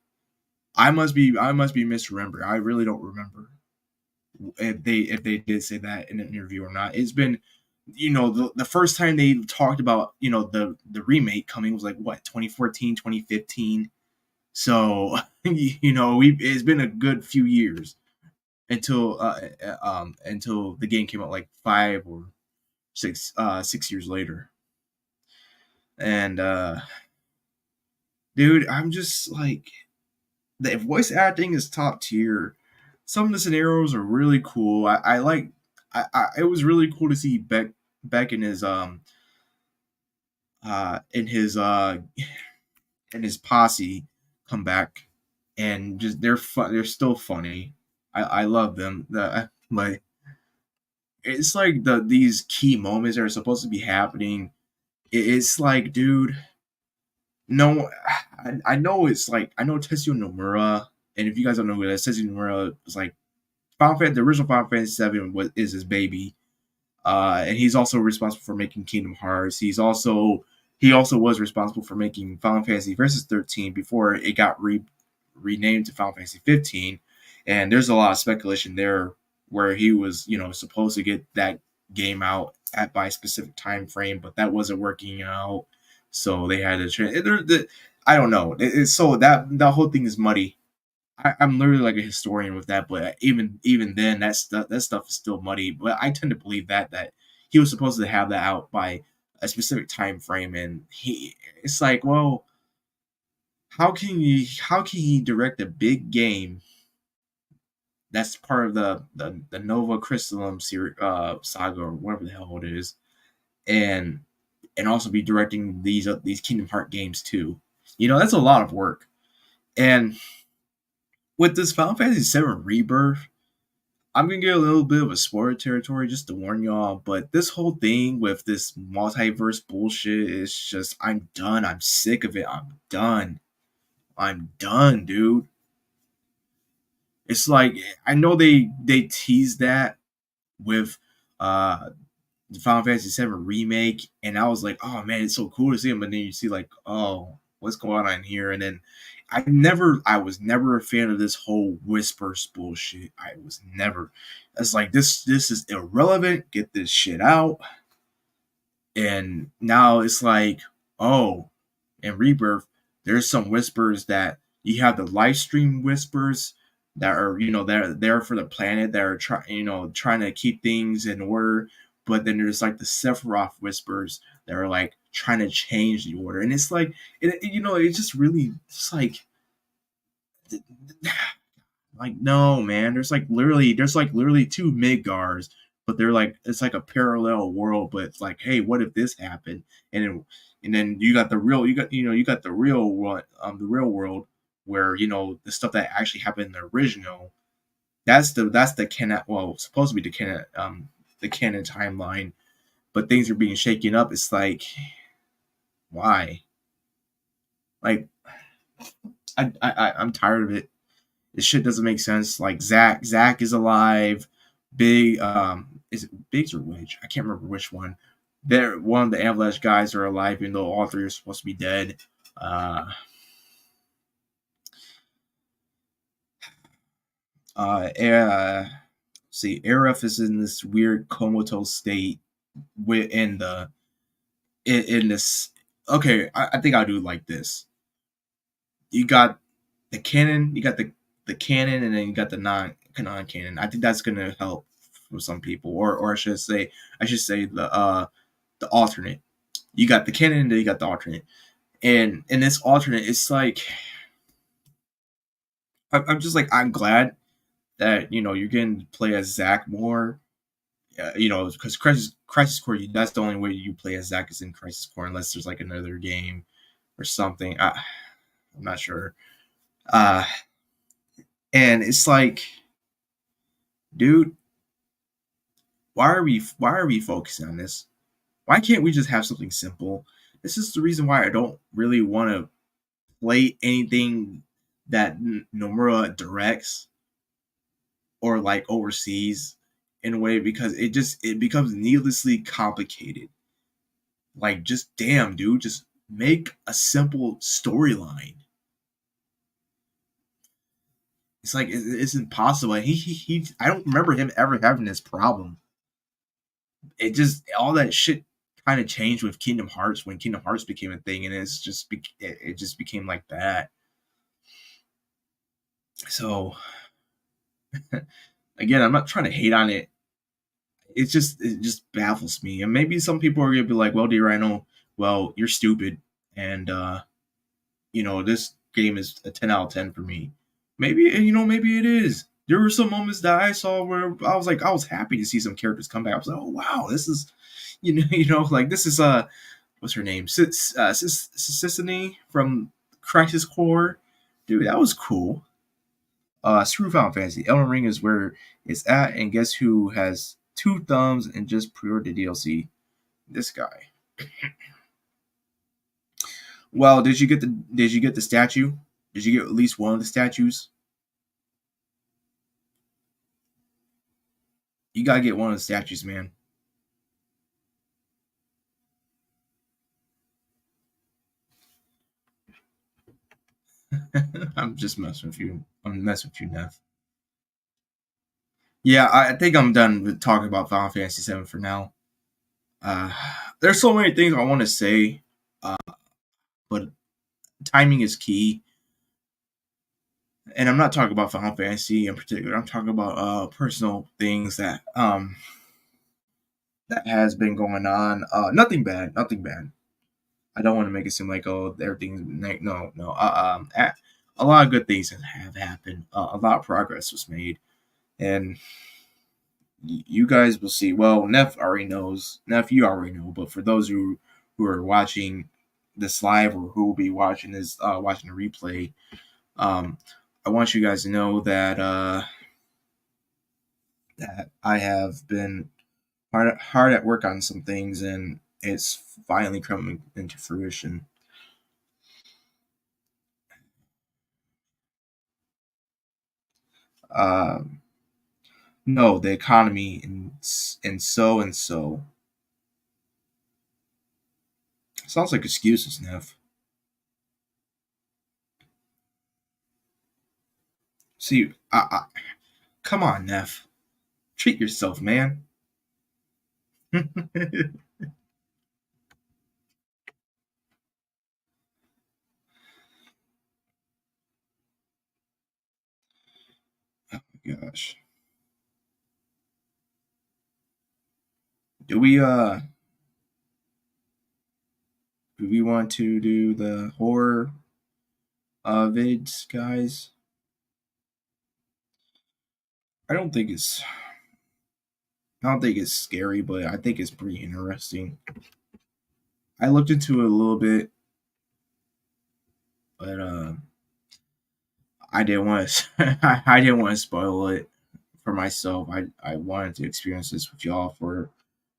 I must be misremembering. I really don't remember if they did say that in an interview or not. It's been the first time they talked about the remake coming was like what 2014 2015. So we it's been a good few years until the game came out like 5 or 6 years later. And dude, I'm just like the voice acting is top tier. Some of the scenarios are really cool. I like it was really cool to see Beck in his and his posse come back, and just they're fun. They're still funny. I love them. Like it's like these key moments that are supposed to be happening. It's like, dude, no, I know it's like I know Tetsuya Nomura, and if you guys don't know who that is, Tetsuya Nomura is like the original Final Fantasy Seven is his baby. And he's also responsible for making Kingdom Hearts. He also was responsible for making Final Fantasy Versus 13 before it got renamed to Final Fantasy 15. And there's a lot of speculation there where he was, supposed to get that game out by a specific time frame, but that wasn't working out. So they had to. I don't know. It's so that whole thing is muddy. I'm literally like a historian with that, but even then, that stuff is still muddy. But I tend to believe that he was supposed to have that out by a specific time frame, and it's like, well, how can he direct a big game that's part of the Nova Crystallum series, saga or whatever the hell it is, and also be directing these Kingdom Heart games too? That's a lot of work, and with this Final Fantasy VII Rebirth, I'm gonna get a little bit of a spoiler territory just to warn y'all, but this whole thing with this multiverse bullshit is just I'm done. I'm sick of it. I'm done. I'm done, dude. It's like I know they teased that with uh the Final Fantasy VII remake, and I was like, oh man, it's so cool to see him. But then you see like, oh, what's going on here? And then I was never a fan of this whole whispers bullshit. I was never. It's like this is irrelevant. Get this shit out. And now it's like, oh, in Rebirth, there's some whispers that you have the live stream whispers that are they're there for the planet, that are trying to keep things in order. But then there's like the Sephiroth whispers that are like trying to change the order, and it's like it's just really just like no man, there's like literally two Midgars, but they're like it's like a parallel world. But it's like, hey, what if this happened? And then you got you got the real world, the real world, where the stuff that actually happened in the original. That's the canon. Well, supposed to be the canon timeline, but things are being shaken up. It's like, why? Like, I'm tired of it. This shit doesn't make sense. Like Zach is alive. Big is it Biggs or Wedge? I can't remember which one. They're one of the Avalanche guys are alive, even though all three are supposed to be dead. Uh see, Arif is in this weird comatose state within in this. Okay, I think I'll do it like this. You got the canon, the canon, and then you got the non canon. I think that's gonna help for some people, or I should say the alternate. You got the canon, and then you got the alternate. And in this alternate, it's like I'm just like I'm glad that you're getting to play as Zach more. Because Crisis Core, that's the only way you play as Zach is in Crisis Core, unless there's like another game or something. I'm not sure. Uh, and it's like, dude, why are we focusing on this? Why can't we just have something simple? This is the reason why I don't really want to play anything that Nomura directs or like overseas in a way, because it becomes needlessly complicated. Like, just damn, dude, just make a simple storyline. It's like it's impossible. I don't remember him ever having this problem. It just all that shit kind of changed with Kingdom Hearts when Kingdom Hearts became a thing, and it just became like that. So again, I'm not trying to hate on it. It just baffles me, and maybe some people are gonna be like, "Well, DRHINO, well, you're stupid," and this game is a 10 out of 10 for me. Maybe it is. There were some moments that I saw where I was happy to see some characters come back. I was like, oh wow, this is, like this is what's her name, Sissany from Crisis Core, dude, that was cool. Screw Final Fantasy. Elden Ring is where it's at, and guess who has two thumbs and just pre-ordered the DLC? This guy. Well, did you get the statue? Did you get at least one of the statues? You gotta get one of the statues, man. I'm just messing with you. I'm messing with you, Neff. Yeah, I think I'm done with talking about Final Fantasy VII for now. Uh, there's so many things I want to say, uh, but timing is key. And I'm not talking about Final Fantasy in particular. I'm talking about personal things that has been going on. Nothing bad. Nothing bad. I don't want to make it seem like everything's no. A lot of good things have happened. A lot of progress was made, and you guys will see. Well, Neff already knows. Neff, you already know. But for those who are watching this live, or who will be watching watching the replay, um, I want you guys to know that I have been hard at work on some things, and it's finally coming into fruition. Um, no, the economy and so. Sounds like excuses, Neff. See, come on, Neff. Treat yourself, man. gosh. Do we want to do the horror vids, guys? I don't think it's scary, but I think it's pretty interesting. I looked into it a little bit, but I didn't want to I didn't want to spoil it for myself. I wanted to experience this with y'all for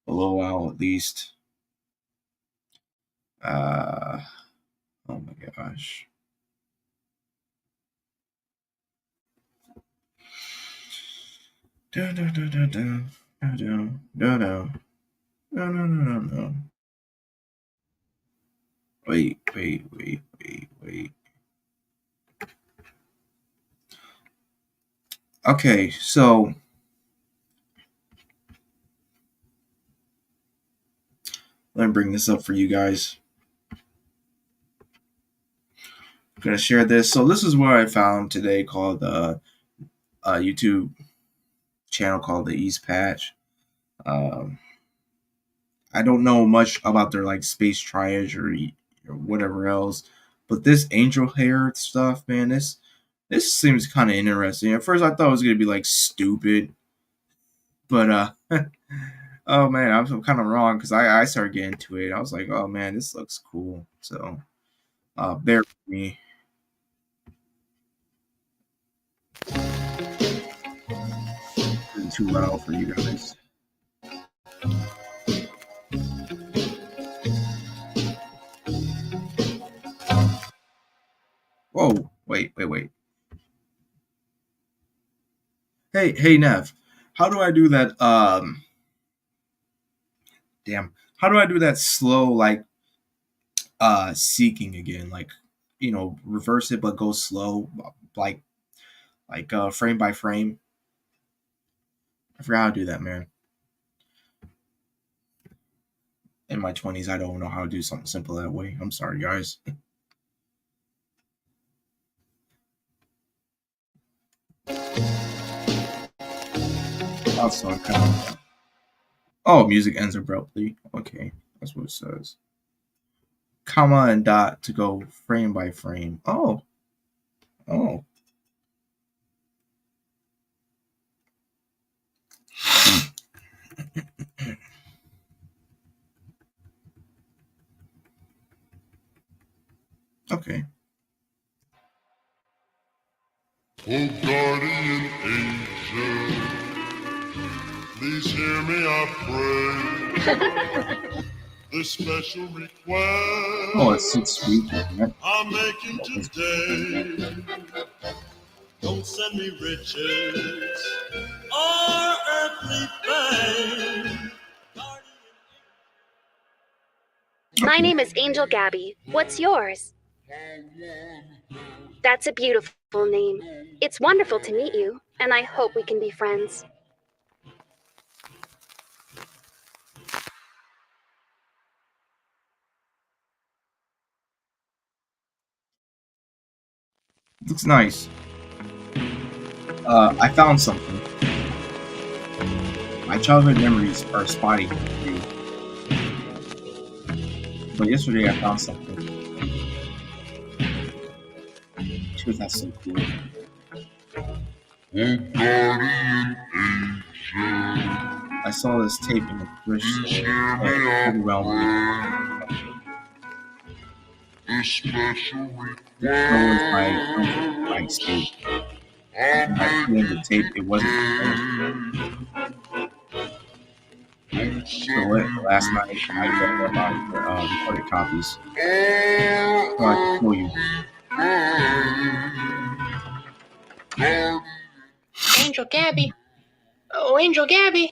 a little while at least. Uh oh my gosh. No, no, no, no, no. No, no, no, no. No, no, no, no, no. Wait. Okay, so let me bring this up for you guys. I'm gonna share this. So this is what I found today called YouTube channel called the East Patch. Um, I don't know much about their like space triage or whatever else, but this angel hair stuff, man, this seems kind of interesting. At first, I thought it was gonna be like stupid, but oh man, I'm kind of wrong because I started getting into it. I was like, oh man, this looks cool. So bear with me. It's too loud for you guys. Whoa, wait. Hey, Nev, how do I do that? Damn, how do I do that slow like seeking again? Like, reverse it but go slow, like frame by frame. I forgot how to do that, man. In my 20s, I don't know how to do something simple that way. I'm sorry, guys. Also, kind of. Oh, music ends abruptly. Okay, that's what it says. Comma and dot to go frame by frame. Oh. Okay. Oh, guardian angel, please hear me, I pray. This special request. Oh, it's 6 feet. I'm making today. Don't send me riches or earthly fame. My name is Angel Gabby. What's yours? That's a beautiful name. It's wonderful to meet you, and I hope we can be friends. Looks nice. I found something. My childhood memories are spotty for you. But yesterday I found something. Dude, that's so cool. I saw this tape in the thrift store. Overwhelmed me. The special request was my escape. When I put in the tape, it wasn't so last night I read my recorded copies. So I can show you. Angel Gabby. Oh, Angel Gabby.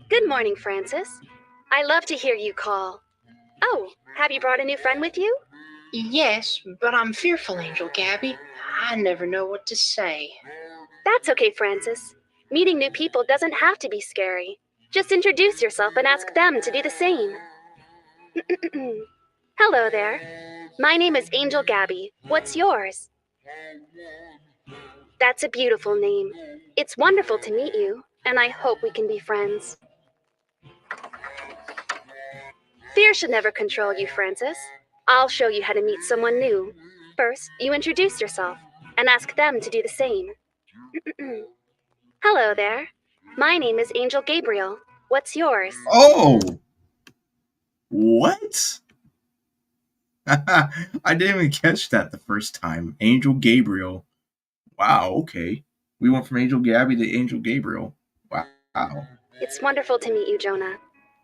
Good morning, Francis. I love to hear you call. Oh, have you brought a new friend with you? Yes, but I'm fearful, Angel Gabby. I never know what to say. That's okay, Francis. Meeting new people doesn't have to be scary. Just introduce yourself and ask them to do the same. Hello there. My name is Angel Gabby. What's yours? That's a beautiful name. It's wonderful to meet you, and I hope we can be friends. Fear should never control you, Francis. I'll show you how to meet someone new. First, you introduce yourself and ask them to do the same. Hello there. My name is Angel Gabriel. What's yours? Oh, what? I didn't even catch that the first time. Angel Gabriel. Wow, okay. We went from Angel Gabby to Angel Gabriel. Wow. It's wonderful to meet you, Jonah.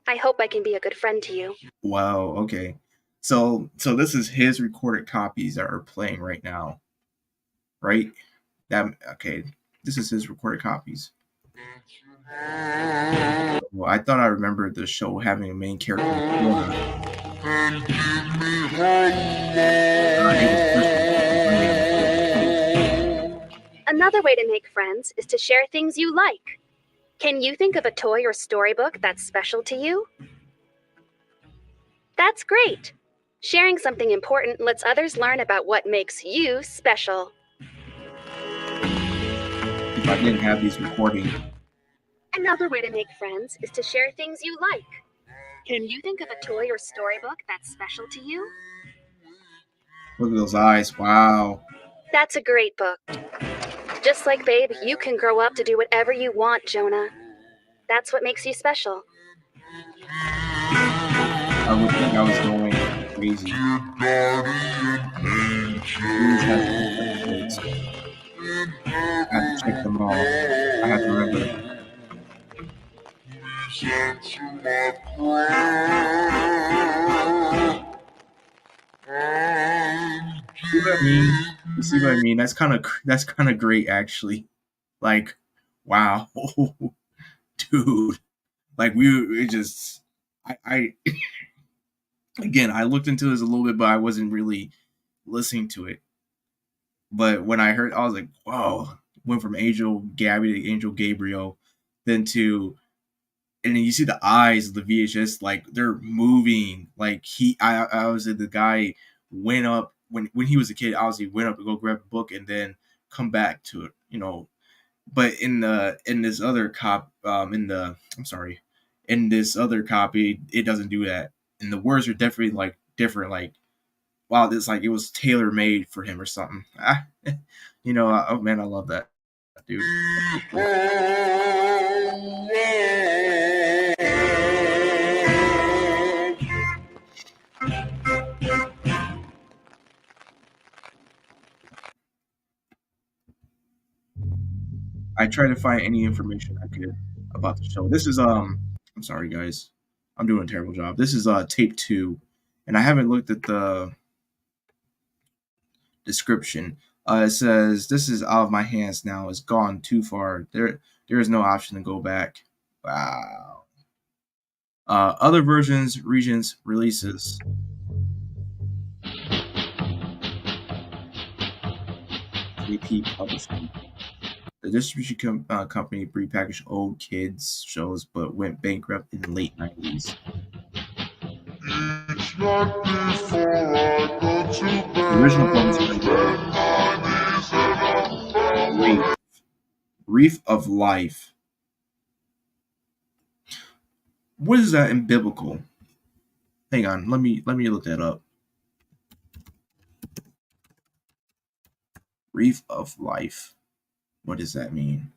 I hope I can be a good friend to you. Wow, okay. So this is his recorded copies that are playing right now. Right? Okay. This is his recorded copies. Well, I thought I remembered the show having a main character. Another way to make friends is to share things you like. Can you think of a toy or storybook that's special to you? That's great. Sharing something important lets others learn about what makes you special. If I didn't have these recordings. Another way to make friends is to share things you like. Can you think of a toy or storybook that's special to you? Look at those eyes. Wow. That's a great book. Just like Babe, you can grow up to do whatever you want, Jonah. That's what makes you special. I would think I was going crazy. I have to check them all. I have to remember. See what I mean? You see what I mean? That's kind of great, actually. Like, wow, dude. Like we just, I again, I looked into this a little bit, but I wasn't really listening to it. But when I heard, I was like, wow. Went from Angel Gabby to Angel Gabriel, then to, and then you see the eyes of the VHS, like they're moving. Like I was the guy went up when he was a kid. Obviously, went up to go grab a book and then come back to it, But in this other in this other copy, it doesn't do that, and the words are definitely like different. Like, wow, this like it was tailor made for him or something. Oh man, I love that, dude. I tried to find any information I could about the show. This is I'm sorry guys, I'm doing a terrible job. This is tape 2, and I haven't looked at the description. It says this is out of my hands now. It's gone too far. There is no option to go back. Wow. Other versions, regions, releases. JP Publishing. The distribution company prepackaged old kids shows, but went bankrupt in the late 90s. The original publisher, Reef of Life. What is that in biblical? Hang on, let me look that up. Reef of Life. What does that mean?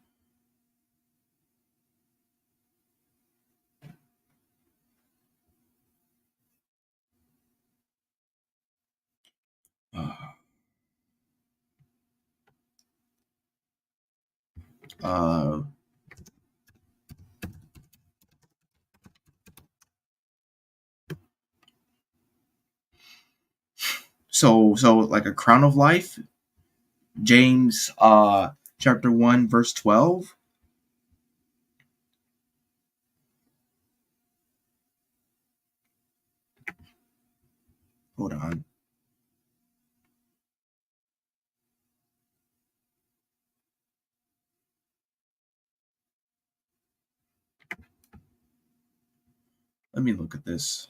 So like a crown of life, James chapter 1 verse 12. Hold on. Let me look at this.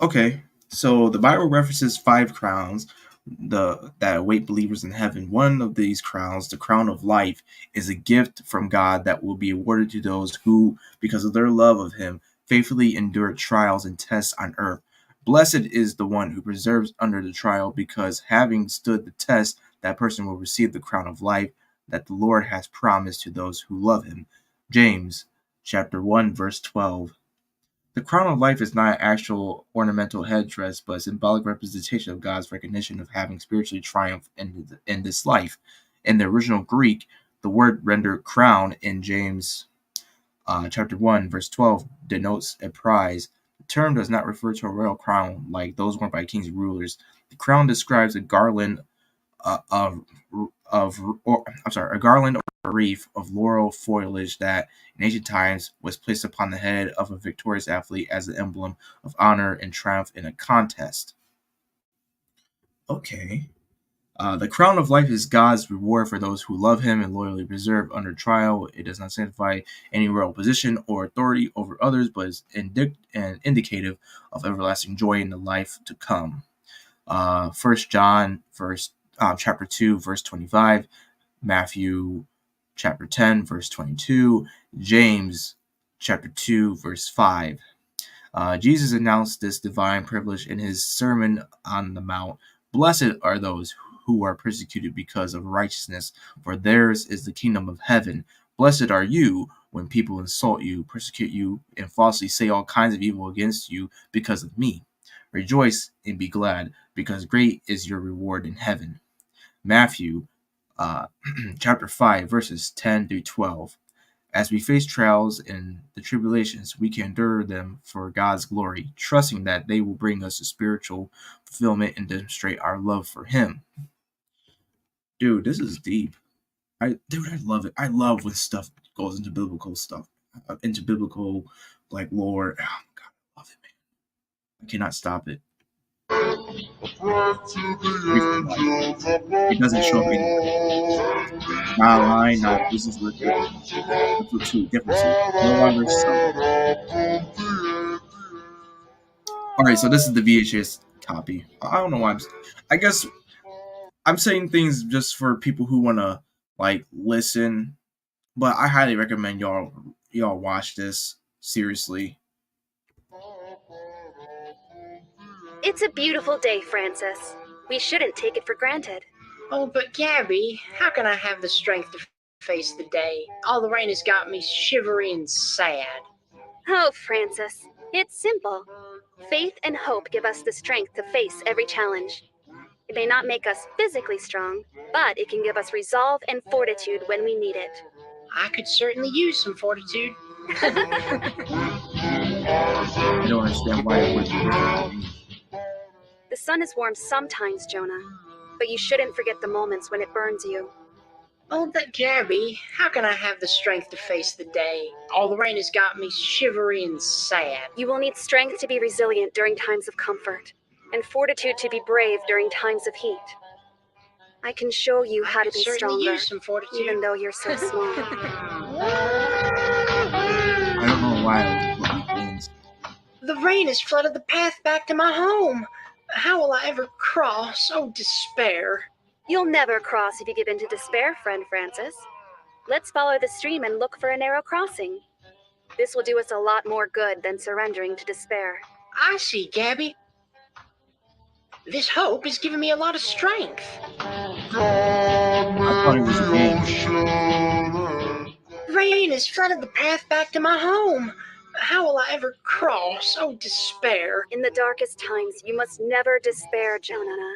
Okay, so the Bible references 5 crowns that await believers in heaven. One of these crowns, the crown of life, is a gift from God that will be awarded to those who, because of their love of Him, faithfully endure trials and tests on earth. Blessed is the one who perseveres under the trial, because having stood the test, that person will receive the crown of life that the Lord has promised to those who love Him. James chapter 1, verse 12. The crown of life is not an actual ornamental headdress, but a symbolic representation of God's recognition of having spiritually triumphed in this life. In the original Greek, the word rendered crown in James chapter 1, verse 12 denotes a prize. The term does not refer to a royal crown like those worn by kings and rulers. The crown describes a garland a garland or a wreath of laurel foliage that in ancient times was placed upon the head of a victorious athlete as an emblem of honor and triumph in a contest. Okay. The crown of life is God's reward for those who love Him and loyally preserve under trial. It does not signify any royal position or authority over others, but is indicative of everlasting joy in the life to come. 1 John chapter 2, verse 25, Matthew chapter 10, verse 22, James chapter 2, verse 5. Jesus announced this divine privilege in His Sermon on the Mount. Blessed are those who are persecuted because of righteousness, for theirs is the kingdom of heaven. Blessed are you when people insult you, persecute you, and falsely say all kinds of evil against you because of me. Rejoice and be glad, because great is your reward in heaven. Matthew chapter 5, verses 10 through 12. As we face trials and the tribulations, we can endure them for God's glory, trusting that they will bring us to spiritual fulfillment and demonstrate our love for Him. Dude, this is deep. I love it. I love when stuff goes into biblical stuff, into biblical lore. Oh, God, I love it, man. I cannot stop it. It doesn't show up anything. Not a line, not a business record. Episode 2, differences. No longer so. Alright, so this is the VHS copy. I don't know why I guess I'm saying things just for people who want to listen, but I highly recommend y'all watch this seriously. It's a beautiful day, Francis. We shouldn't take it for granted. Oh, but Gabby, how can I have the strength to face the day? All the rain has got me shivery and sad. Oh, Francis, it's simple. Faith and hope give us the strength to face every challenge. It may not make us physically strong, but it can give us resolve and fortitude when we need it. I could certainly use some fortitude. I don't understand why it would be different. The sun is warm sometimes, Jonah, but you shouldn't forget the moments when it burns you. Oh, but Gabby, how can I have the strength to face the day? All the rain has got me shivery and sad. You will need strength to be resilient during times of comfort, and fortitude to be brave during times of heat. I can show you how to be stronger, use some fortitude. even though you're so small. I don't know why I was looking things. The rain has flooded the path back to my home. How will I ever cross? Oh, despair. You'll never cross if you give in to despair, friend Francis. Let's follow the stream and look for a narrow crossing. This will do us a lot more good than surrendering to despair. I see, Gabby. This hope is giving me a lot of strength. I thought it was a game. Rain has flooded the path back to my home. How will I ever cross? Oh, despair. In the darkest times, you must never despair, Jonah.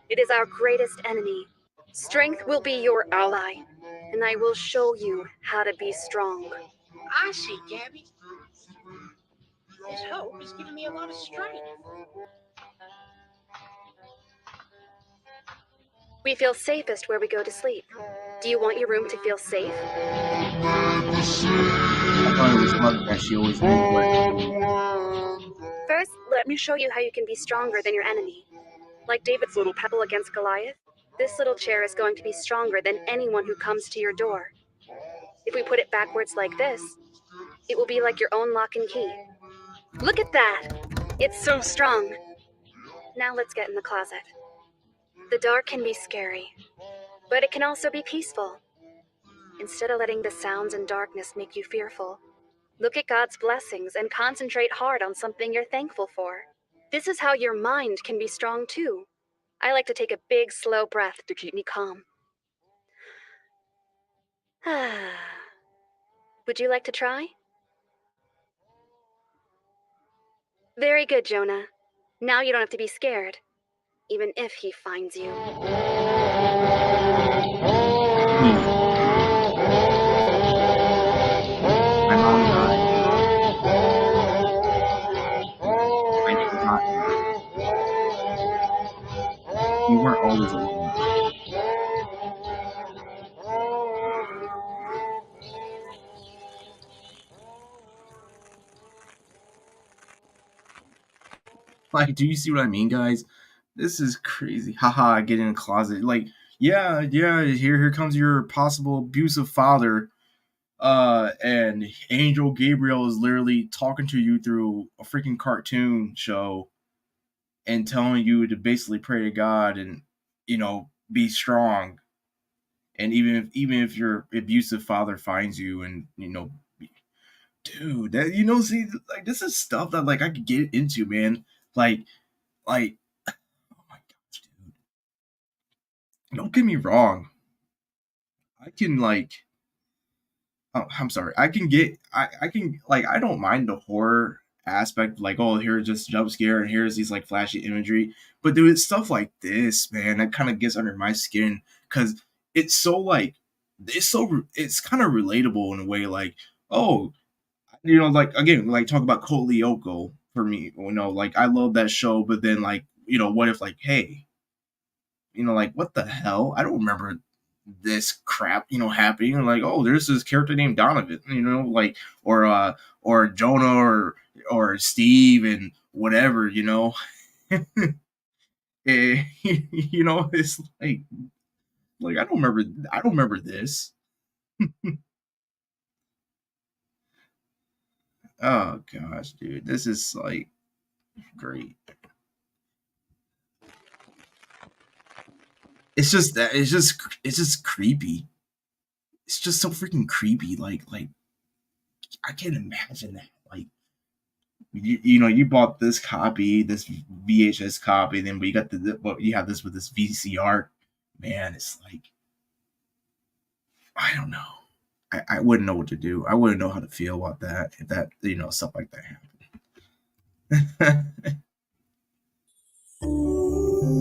It is our greatest enemy. Strength will be your ally, and I will show you how to be strong. I see, Gabby. This hope is giving me a lot of strength. We feel safest where we go to sleep. Do you want your room to feel safe? I thought it was smart that she always knew what. First, let me show you how you can be stronger than your enemy. Like David's little pebble against Goliath, this little chair is going to be stronger than anyone who comes to your door. If we put it backwards like this, it will be like your own lock and key. Look at that! It's so strong. Now let's get in the closet. The dark can be scary, but it can also be peaceful. Instead of letting the sounds and darkness make you fearful, look at God's blessings and concentrate hard on something you're thankful for. This is how your mind can be strong too. I like to take a big, slow breath to keep me calm. Would you like to try? Very good, Jonah. Now you don't have to be scared, even if he finds you. My mom died. I did not die. You weren't always alone. Like, do you see what I mean, guys? This is crazy. Haha, get in a closet. Like, yeah, here comes your possible abusive father. And Angel Gabriel is literally talking to you through a freaking cartoon show and telling you to basically pray to God and, be strong. And even if your abusive father finds you and, dude, that, see, like, this is stuff that, like, I could get into, man. Like, oh my gosh, dude. Don't get me wrong. I can, like, oh, I'm sorry. I can, like, I don't mind the horror aspect, like, oh, here's just jump scare and here's these, like, flashy imagery. But dude, it's stuff like this, man, that kind of gets under my skin because it's so, like, it's kind of relatable in a way, like, oh, like, again, like, talk about Code Lyoko for me, like, I love that show, but then, like, what if, like, hey, like, what the hell? I don't remember this crap, happening. Like, oh, there's this character named Donovan, like, or Jonah or Steve and whatever, it's like I don't remember this. Oh gosh, dude, this is like great. It's just creepy. It's just so freaking creepy. Like I can't imagine that. Like you bought this copy, this VHS copy, then but you got you have this with this VCR. Man, it's like I don't know. I wouldn't know what to do. I wouldn't know how to feel about that if that stuff like that happened.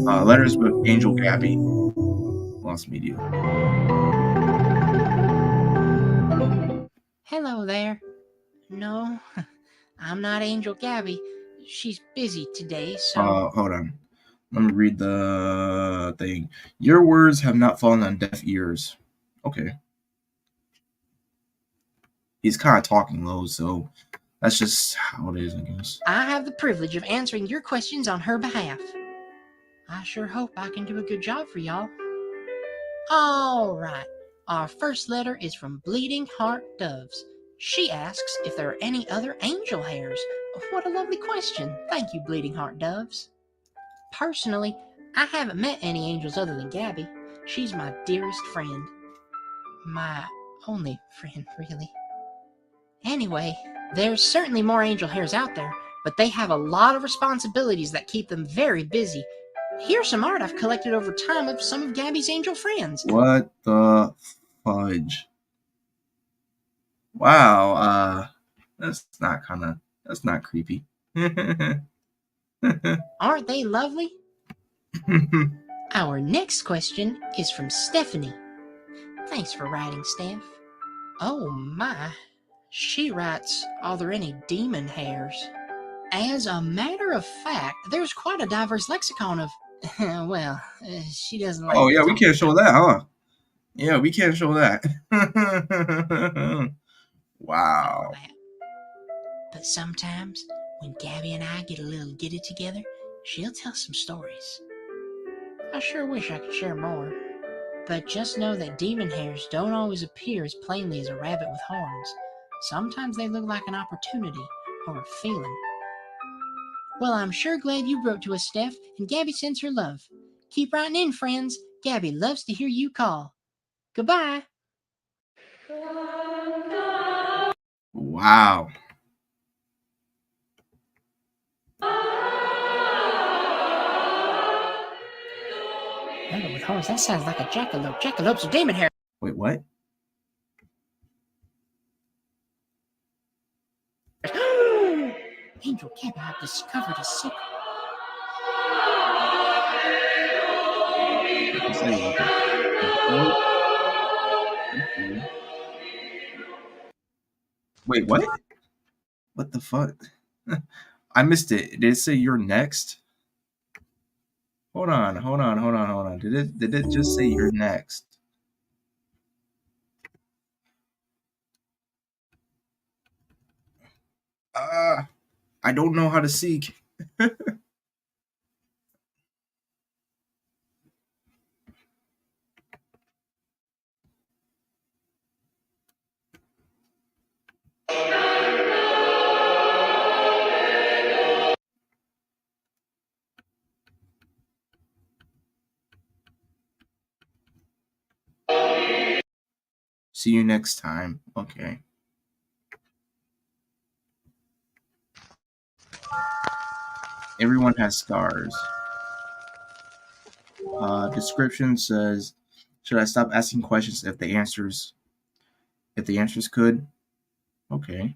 Letters with Angel Gabby, Lost Media. Hello there. No, I'm not Angel Gabby. She's busy today, so... Hold on. Let me read the thing. Your words have not fallen on deaf ears. Okay. He's kind of talking low, so that's just how it is, I guess. I have the privilege of answering your questions on her behalf. I sure hope I can do a good job for y'all. All right. Our first letter is from Bleeding Heart Doves. She asks if there are any other angel hairs. What a lovely question. Thank you, Bleeding Heart Doves. Personally, I haven't met any angels other than Gabby. She's my dearest friend. My only friend, really. Anyway, there's certainly more angel hairs out there, but they have a lot of responsibilities that keep them very busy. Here's some art I've collected over time of some of Gabby's angel friends. What the fudge? Wow, that's not creepy. Aren't they lovely? Our next question is from Stephanie. Thanks for writing, Steph. Oh my. She writes, are there any demon hairs? As a matter of fact, there's quite a diverse lexicon of... well, she doesn't like... Oh yeah, we can't show that, huh? Yeah, we can't show that. Wow. But sometimes, when Gabby and I get a little giddy together, she'll tell some stories. I sure wish I could share more. But just know that demon hairs don't always appear as plainly as a rabbit with horns. Sometimes they look like an opportunity or a feeling. Well, I'm sure glad you wrote to us, Steph, and Gabby sends her love. Keep writing in, friends. Gabby loves to hear you call. Goodbye. Wow. Rabbit with horns, that sounds like a jackalope. Jackalopes are demon hair. Wait, what? Angel Gabby, I've discovered a secret. You say what the fuck? Okay. Wait, what? What the fuck? I missed it. Did it say you're next? Hold on. Did it just say you're next? I don't know how to seek. See you next time. Okay. Everyone has scars. Description says, should I stop asking questions if the answers could? Okay.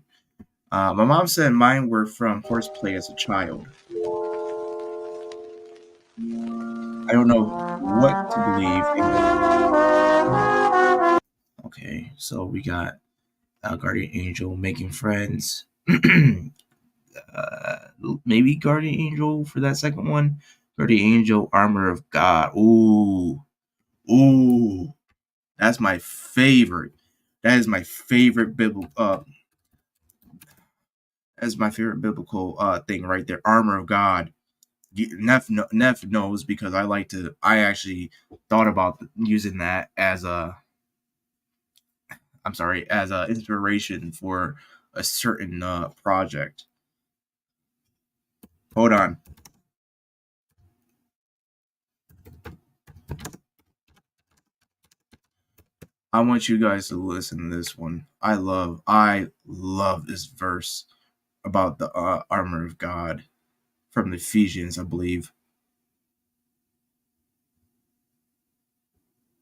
My mom said mine were from horseplay as a child. I don't know what to believe. Okay, so we got Guardian Angel making friends. Maybe Guardian Angel for that second one. Guardian Angel, Armor of God. Ooh. That's my favorite. That is my favorite biblical. That's my favorite biblical thing right there. Armor of God. Neff knows because I actually thought about using that as a inspiration for a certain project. Hold on. I want you guys to listen to this one. I love this verse about the armor of God from the Ephesians, I believe.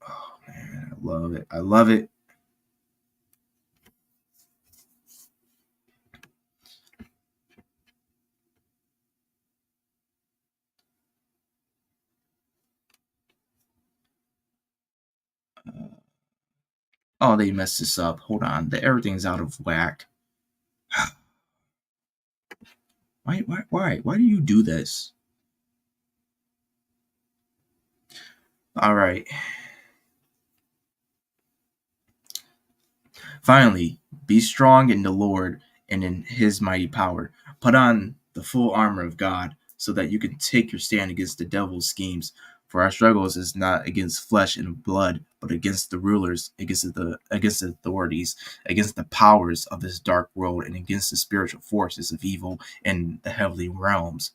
Oh man, I love it. I love it. Oh, they messed this up. Hold on. Everything's out of whack. Why do you do this? All right. Finally, be strong in the Lord and in his mighty power. Put on the full armor of God so that you can take your stand against the devil's schemes. For our struggles is not against flesh and blood, but against the rulers, against the authorities, against the powers of this dark world, and against the spiritual forces of evil in the heavenly realms.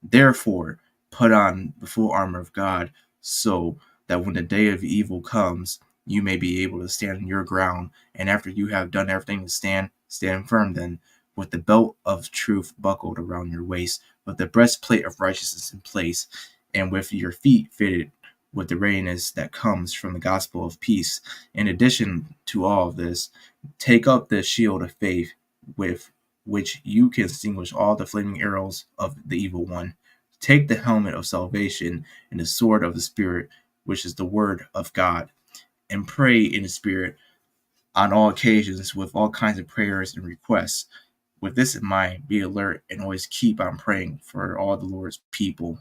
Therefore, put on the full armor of God so that when the day of evil comes, you may be able to stand on your ground. And after you have done everything to stand firm then, with the belt of truth buckled around your waist, with the breastplate of righteousness in place, and with your feet fitted with the readiness that comes from the gospel of peace. In addition to all of this, take up the shield of faith with which you can extinguish all the flaming arrows of the evil one. Take the helmet of salvation and the sword of the Spirit, which is the word of God, and pray in the Spirit on all occasions with all kinds of prayers and requests. With this in mind, be alert and always keep on praying for all the Lord's people.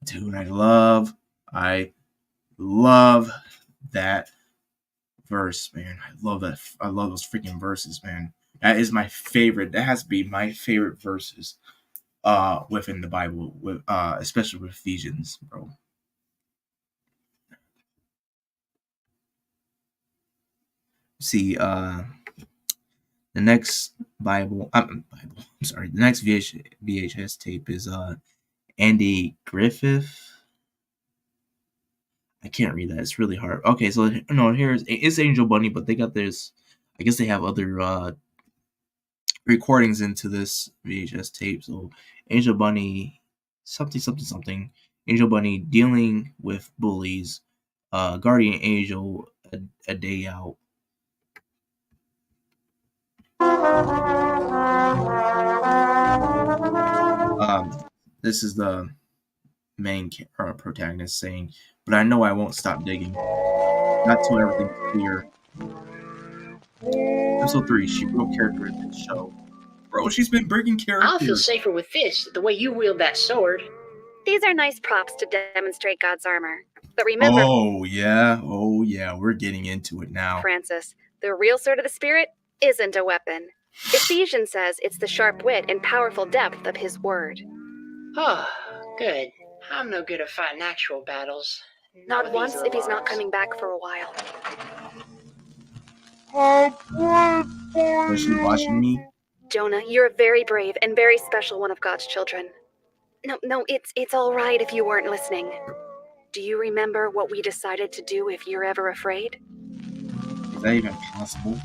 Dude, I love that verse, man. I love that. I love those freaking verses, man. That is my favorite. That has to be my favorite verses within the Bible, with especially with Ephesians, bro. See, the next I'm sorry, the next VHS tape is Andy Griffith. I can't read that. It's really hard. Okay, so no, it's Angel Bunny, but they got this. I guess they have other recordings into this VHS tape. So Angel Bunny, something. Angel Bunny dealing with bullies. Guardian Angel, a day out. This is the main protagonist saying, "But I know I won't stop digging. Not till everything's clear." Episode 3, she broke character in this show. Bro, she's been breaking character. I'll feel safer with this, the way you wield that sword. These are nice props to demonstrate God's armor. But remember... Oh, yeah, we're getting into it now. Francis, the real sword of the Spirit isn't a weapon. Ephesians says it's the sharp wit and powerful depth of his word. Oh, good. I'm no good at fighting actual battles. Not once if he's not coming back for a while. Was she watching me? Jonah, you're a very brave and very special one of God's children. No, it's all right if you weren't listening. Do you remember what we decided to do if you're ever afraid? Is that even possible?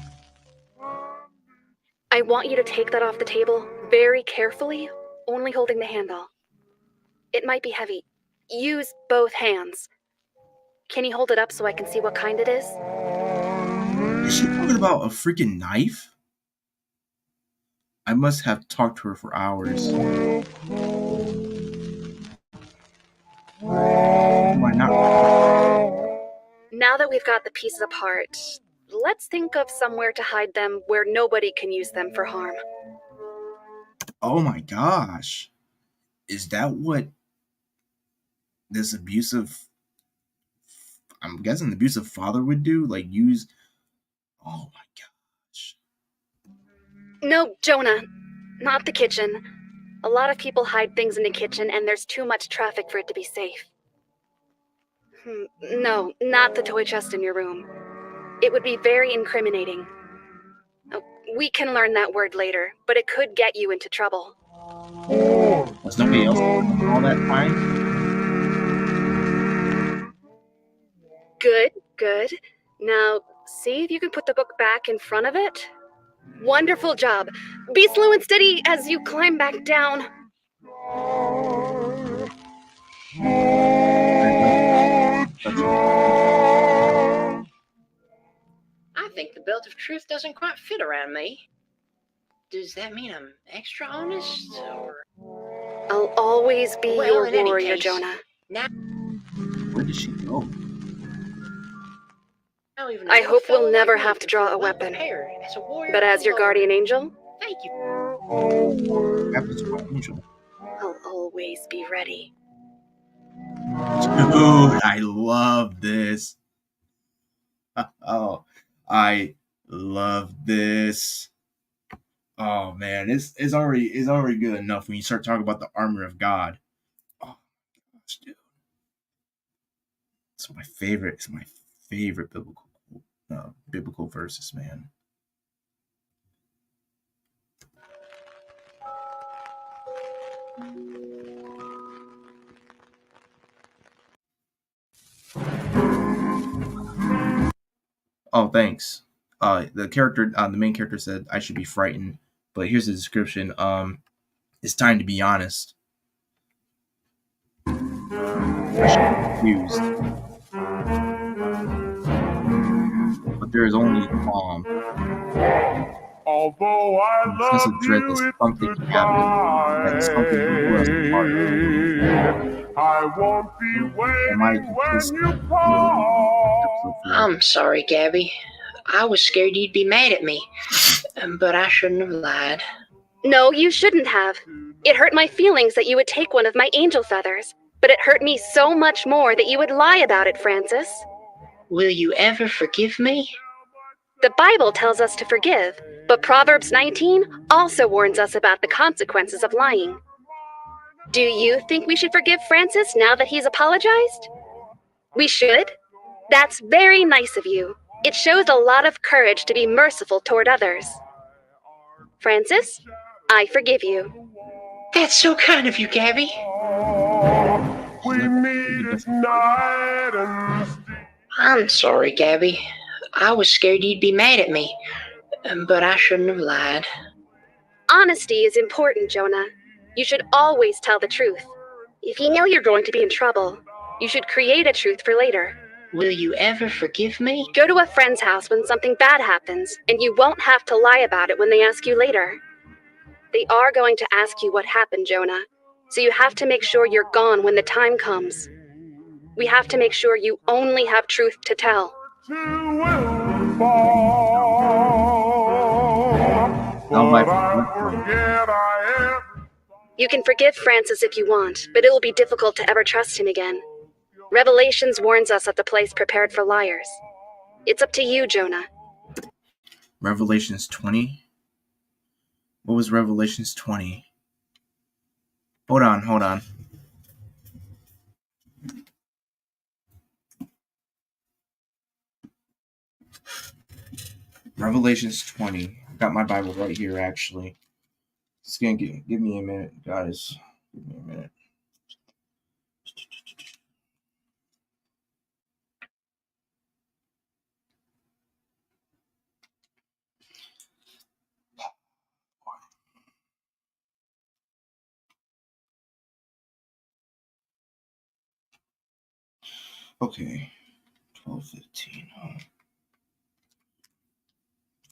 I want you to take that off the table very carefully, only holding the handle. It might be heavy. Use both hands. Can you hold it up so I can see what kind it is? Is she talking about a freaking knife? I must have talked to her for hours. Why not? Now that we've got the pieces apart, let's think of somewhere to hide them where nobody can use them for harm. Oh my gosh. Is that what this abusive, I'm guessing the abusive father would do? Like use, oh my gosh. No, Jonah, not the kitchen. A lot of people hide things in the kitchen and there's too much traffic for it to be safe. No, not the toy chest in your room. It would be very incriminating. We can learn that word later, but it could get you into trouble. Was nobody else all that time? Good. Now, see if you can put the book back in front of it. Wonderful job. Be slow and steady as you climb back down. I think the belt of truth doesn't quite fit around me. Does that mean I'm extra honest, or...? I'll always be your in any warrior, case, Jonah. Where did she go? I hope we'll never have to draw a weapon. But as your guardian angel, Thank you. Happens to my angel. I'll always be ready. Dude, I love this. Oh, I love this. Oh man, it's already good enough when you start talking about the armor of God. Oh gosh, dude. It's my favorite biblical verses, man. Oh, thanks. The main character said I should be frightened, but here's the description. It's time to be honest. I should be confused, but there is only calm. Although I Sense love of dread you, that something it's can happen, that something will us apart. I won't be Am I waiting when complicit? you call. Episode 4. I'm sorry, Gabby. I was scared you'd be mad at me, but I shouldn't have lied. No, you shouldn't have. It hurt my feelings that you would take one of my angel feathers, but it hurt me so much more that you would lie about it, Francis. Will you ever forgive me? The Bible tells us to forgive, but Proverbs 19 also warns us about the consequences of lying. Do you think we should forgive Francis now that he's apologized? We should? That's very nice of you. It shows a lot of courage to be merciful toward others. Francis, I forgive you. That's so kind of you, Gabby. We meet at night and I'm sorry, Gabby. I was scared you'd be mad at me, but I shouldn't have lied. Honesty is important, Jonah. You should always tell the truth. If you know you're going to be in trouble, you should create a truth for later. Will you ever forgive me? Go to a friend's house when something bad happens, and you won't have to lie about it when they ask you later. They are going to ask you what happened, Jonah, so you have to make sure you're gone when the time comes. We have to make sure you only have truth to tell. will fall. But I forget I am. You can forgive Francis if you want, but it will be difficult to ever trust him again. Revelations warns us of the place prepared for liars. It's up to you, Jonah. Revelations 20? What was Revelations 20? Hold on. Revelations 20. I got my Bible right here, actually. It's gonna give me a minute, guys. Give me a minute. Okay. 12:15.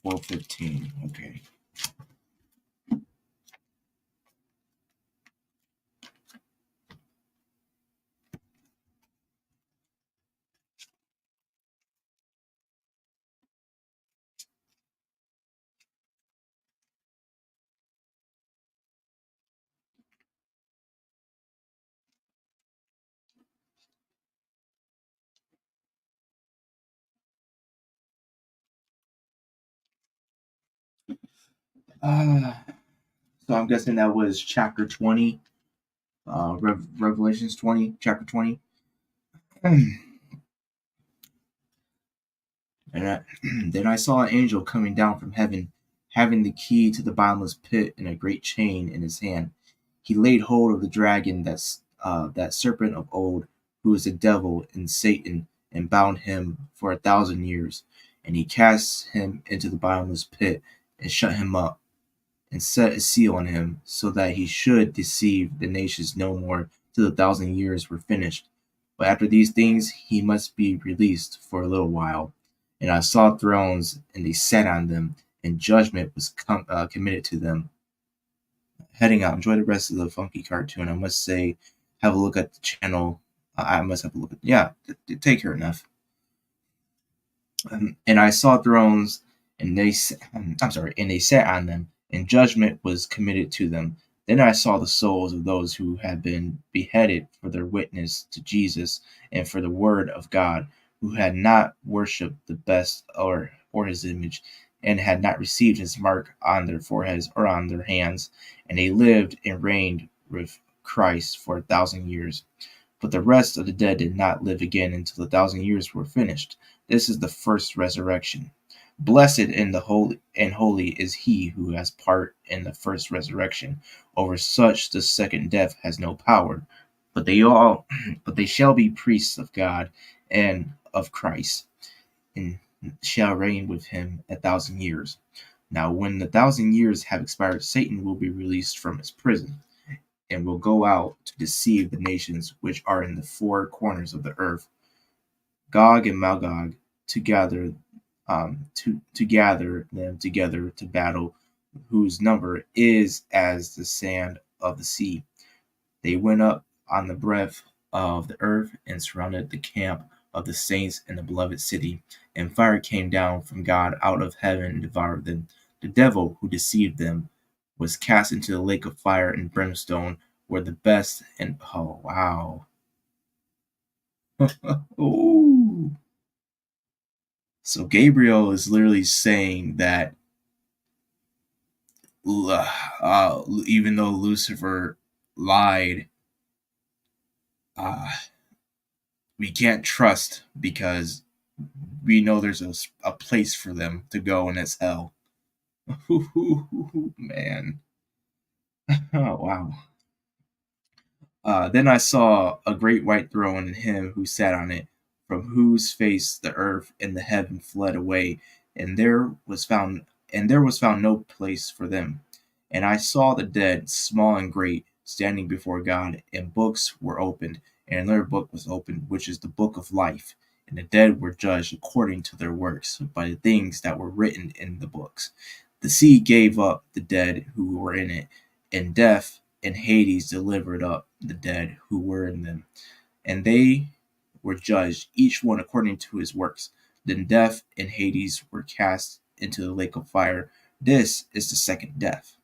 12:15. Okay. So I'm guessing that was chapter 20. Revelations 20, chapter 20. And then I saw an angel coming down from heaven, having the key to the bottomless pit and a great chain in his hand. He laid hold of the dragon, that serpent of old, who is the devil and Satan, and bound him for 1,000 years. And he cast him into the bottomless pit and shut him up, and set a seal on him, so that he should deceive the nations no more till the 1,000 years were finished. But after these things he must be released for a little while. And I saw thrones, and they sat on them, and judgment was committed to them. Heading out, enjoy the rest of the funky cartoon. I must say, have a look at the channel. I must have a look at, yeah, take care enough. And I saw thrones, and they sat on them, and judgment was committed to them. Then I saw the souls of those who had been beheaded for their witness to Jesus and for the word of God, who had not worshipped the beast or his image, and had not received his mark on their foreheads or on their hands. And they lived and reigned with Christ for 1,000 years. But the rest of the dead did not live again until the 1,000 years were finished. This is the first resurrection. Blessed and holy is he who has part in the first resurrection. Over such the second death has no power, but they shall be priests of God and of Christ, and shall reign with him 1,000 years. Now when the 1,000 years have expired, Satan will be released from his prison, and will go out to deceive the nations which are in the four corners of the earth, Gog and Magog, to gather them together to battle, whose number is as the sand of the sea. They went up on the breadth of the earth and surrounded the camp of the saints in the beloved city, and fire came down from God out of heaven and devoured them. The devil who deceived them was cast into the lake of fire and brimstone, where the best and oh wow. Ooh. So Gabriel is literally saying that even though Lucifer lied, we can't trust because we know there's a place for them to go, and it's hell. Man. Oh, wow. Then I saw a great white throne and him who sat on it, from whose face the earth and the heaven fled away, and there was found no place for them. And I saw the dead, small and great, standing before God, and books were opened, and another book was opened, which is the book of life. And the dead were judged according to their works, by the things that were written in the books. The sea gave up the dead who were in it, and death and Hades delivered up the dead who were in them, and they were judged, each one according to his works. Then death and Hades were cast into the lake of fire. This is the second death.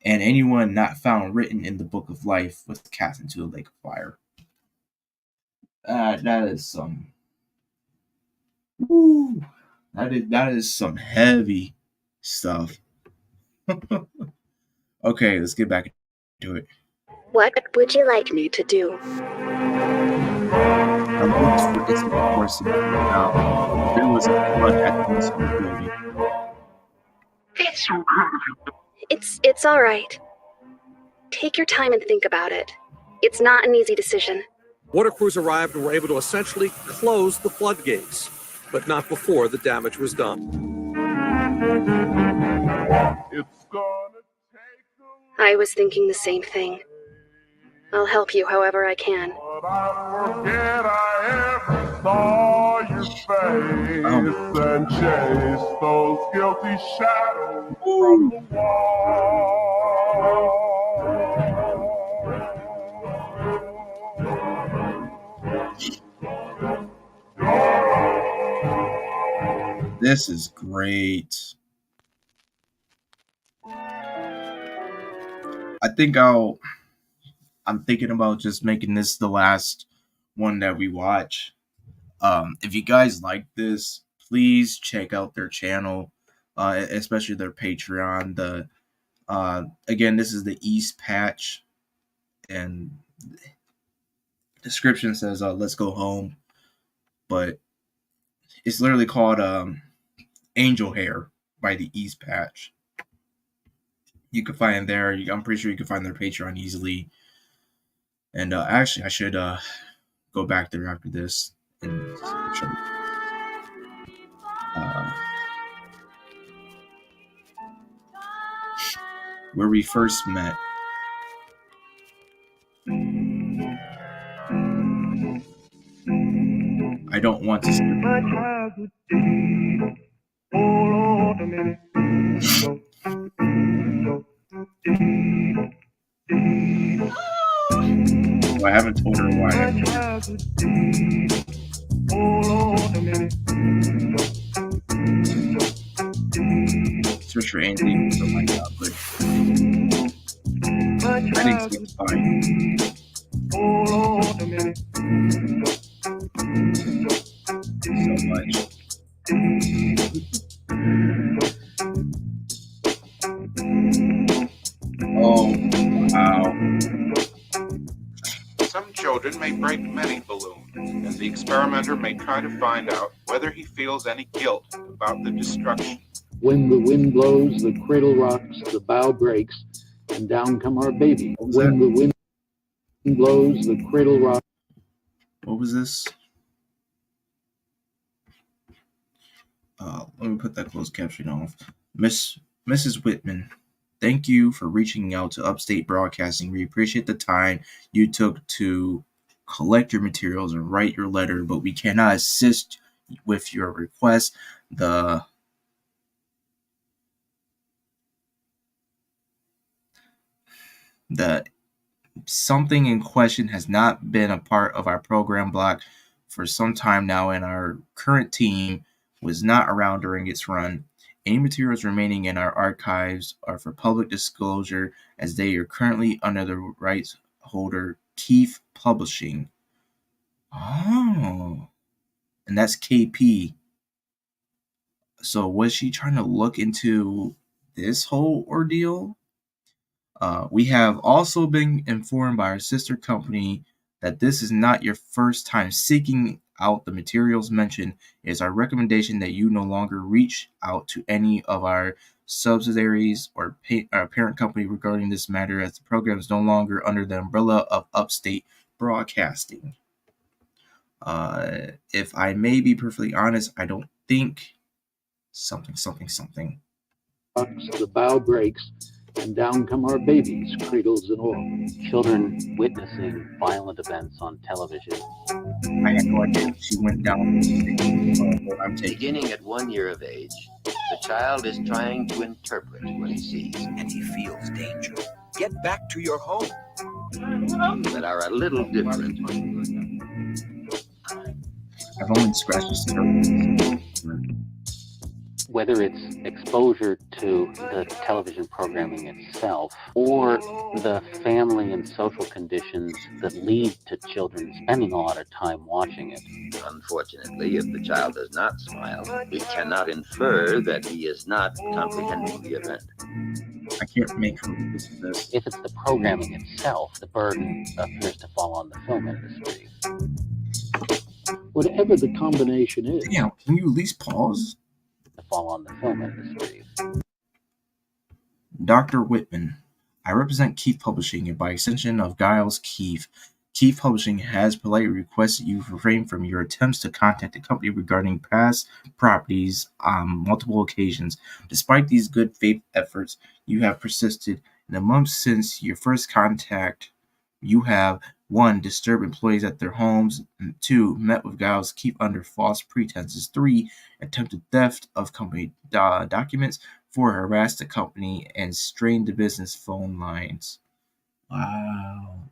And anyone not found written in the book of life was cast into the lake of fire. That is some. Woo, that is some heavy stuff. Okay, let's get back to it. What would you like me to do? I looked for its course and now there was a flood at the base of the building. It's all right. Take your time and think about it. It's not an easy decision. Water crews arrived and were able to essentially close the floodgates, but not before the damage was done. It's gonna take I was thinking the same thing. I'll help you however I can. but I forget I ever saw your face and chase those guilty shadows from the wall. This is great. I think I'm thinking about just making this the last one that we watch. If you guys like this, please check out their channel, especially their Patreon. Again, this is the East Patch, and the description says let's go home, but it's literally called Angel Hair by the East Patch. You can find it there. I'm pretty sure you can find their Patreon easily. And actually, I should go back there after this and show you. Where we first met. I don't want to skip. Well, I haven't told her why. Search for anything, something like that, but I think it's fine. So much. Oh, wow. Some children may break many balloons, and the experimenter may try to find out whether he feels any guilt about the destruction. When the wind blows, the cradle rocks, the bow breaks, and down come our baby. When the wind blows, the cradle rocks. What was this? Let me put that closed caption off. Mrs. Whitman, thank you for reaching out to Upstate Broadcasting. We appreciate the time you took to collect your materials and write your letter, but we cannot assist with your request. The something in question has not been a part of our program block for some time now, and our current team was not around during its run. Any materials remaining in our archives are for public disclosure, as they are currently under the rights holder Keith Publishing. Oh, and that's KP. So was she trying to look into this whole ordeal? We have also been informed by our sister company that this is not your first time seeking out the materials mentioned. It is our recommendation that you no longer reach out to any of our subsidiaries or parent company regarding this matter, as the program is no longer under the umbrella of Upstate Broadcasting. If I may be perfectly honest, I don't think something. The bow breaks, and down come our babies, cradles and all. Children witnessing violent events on television. I had no idea she went down what I'm taking. Beginning at 1 year of age, the child is trying to interpret what he sees. And he feels danger. Get back to your home. That are a little different. I've only scratched the surface. Whether it's exposure to the television programming itself or the family and social conditions that lead to children spending a lot of time watching it. Unfortunately, if the child does not smile, we cannot infer that he is not comprehending the event. I can't make her this is this. If it's the programming itself, the burden appears to fall on the film industry. Whatever the combination is. Damn, can you at least pause? To fall on the film industry. Dr. Whitman, I represent Keith Publishing and by extension of Giles Keith. Keith Publishing has politely requested you refrain from your attempts to contact the company regarding past properties on multiple occasions. Despite these good faith efforts, you have persisted. In the months since your first contact, you have 1. Disturbed employees at their homes. 2. Met with Giles Keith under false pretenses. 3. Attempted theft of company documents. 4. Harassed the company and strained the business phone lines. Wow.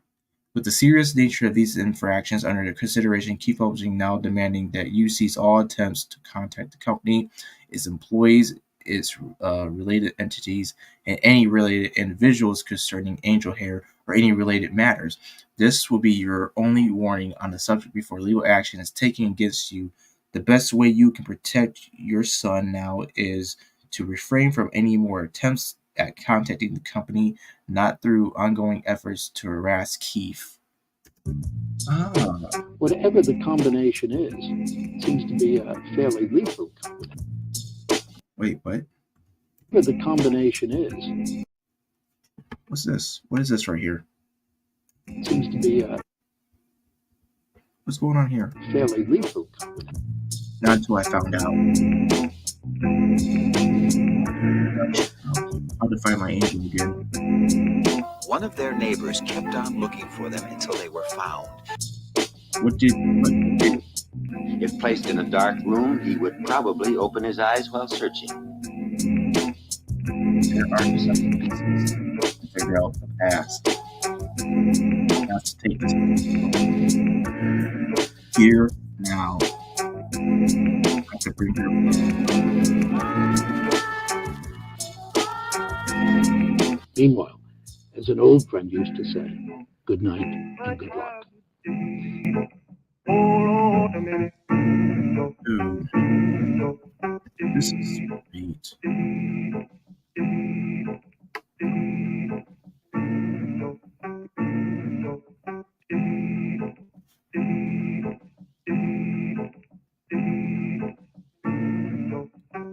With the serious nature of these infractions under consideration, Keith Publishing now demanding that you cease all attempts to contact the company, its employees, its related entities, and any related individuals concerning Angel Hair or any related matters. This will be your only warning on the subject before legal action is taken against you. The best way you can protect your son now is to refrain from any more attempts at contacting the company, not through ongoing efforts to harass Keith. Whatever the combination is, it seems to be a fairly lethal combination. Wait, what? Whatever the combination is. What's this? What is this right here? It seems to be a What's going on here? fairly lethal combination. Not until I found out. How to find my angel again. One of their neighbors kept on looking for them until they were found. What did If placed in a dark room, he would probably open his eyes while searching. there are some pieces to figure out the past? Let's take this here now. I have to bring her. Meanwhile, as an old friend used to say, good night and good luck. Ooh. This is sweet.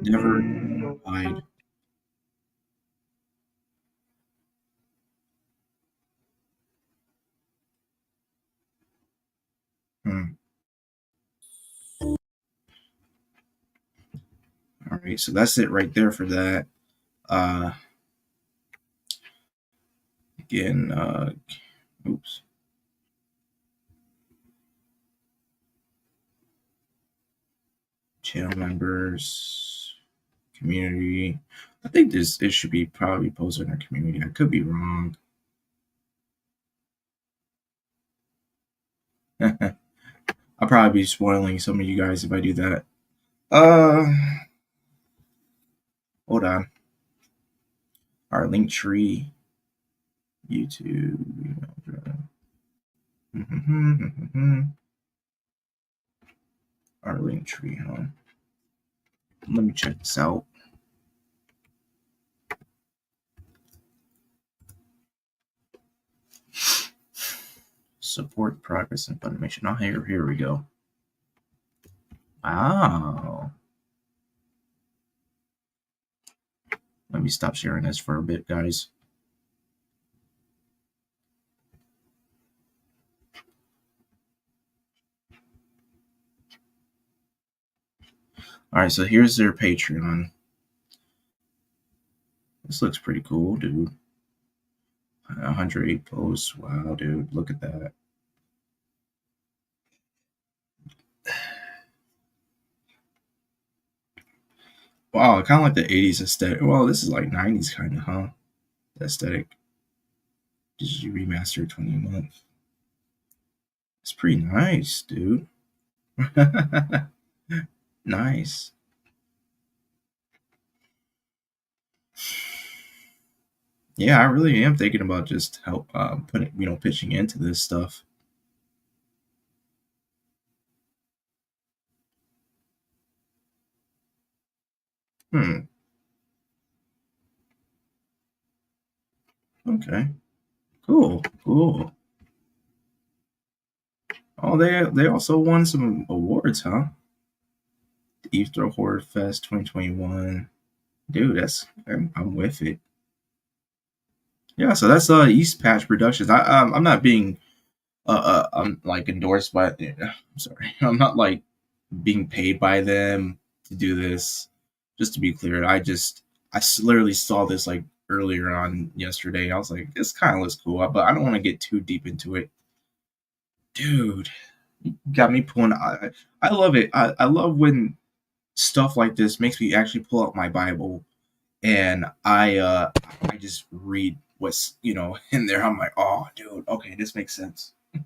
Never lied. All right, so that's it right there for that. Again, oops. Channel members, community. I think it should be probably posted in our community. I could be wrong. I'll probably be spoiling some of you guys if I do that. Hold on. Our link tree, YouTube. Our link tree, huh? Let me check this out. Support progress in Funimation. Oh, here we go. Wow. Let me stop sharing this for a bit, guys. All right, so here's their Patreon. This looks pretty cool, dude. 108 posts. Wow, dude, look at that. Wow, kind of like the 80s aesthetic. Well, this is like 90s kind of, huh? The aesthetic. Digi remastered 20 months. It's pretty nice, dude. Nice. Yeah, I really am thinking about just pitching into this stuff. Okay. Cool. Oh, they also won some awards, huh? The Easter Horror Fest 2021. Dude, I'm with it. Yeah, so that's East Patch Productions. I'm not being I'm like endorsed by. I'm sorry, I'm not like being paid by them to do this. Just to be clear, I literally saw this like earlier on yesterday. I was like, this kind of looks cool, but I don't want to get too deep into it. Dude, you got me pulling. I love it. I love when stuff like this makes me actually pull out my Bible and I just read what's in there. I'm like, oh, dude, okay, this makes sense. The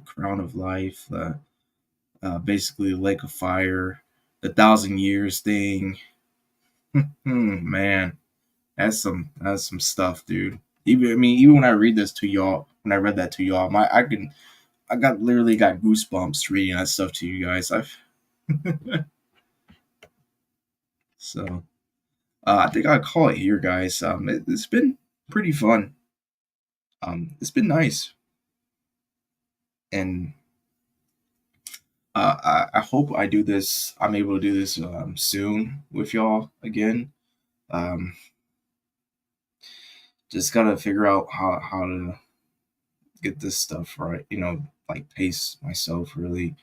Crown of Life, basically Lake of Fire, the 1,000 Years thing. Man, that's some stuff, dude. Even when I read this to y'all, when I read that to y'all, I literally got goosebumps reading that stuff to you guys. So I think I'll call it here, guys. It's been pretty fun. It's been nice, and I hope I'm able to do this soon with y'all again. Just gotta figure out how to get this stuff right. Like pace myself really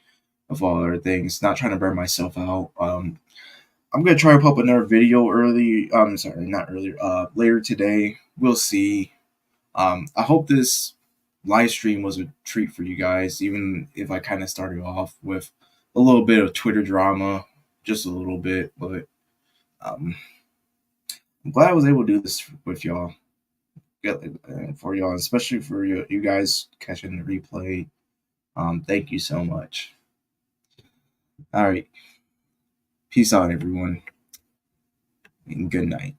of all other things. Not trying to burn myself out. I'm gonna try to put up another video later today. We'll see. I hope this live stream was a treat for you guys, even if I kind of started off with a little bit of Twitter drama, just a little bit, but I'm glad I was able to do this with y'all, for y'all, especially for you guys catching the replay. Thank you so much. All right. Peace out, everyone, and good night.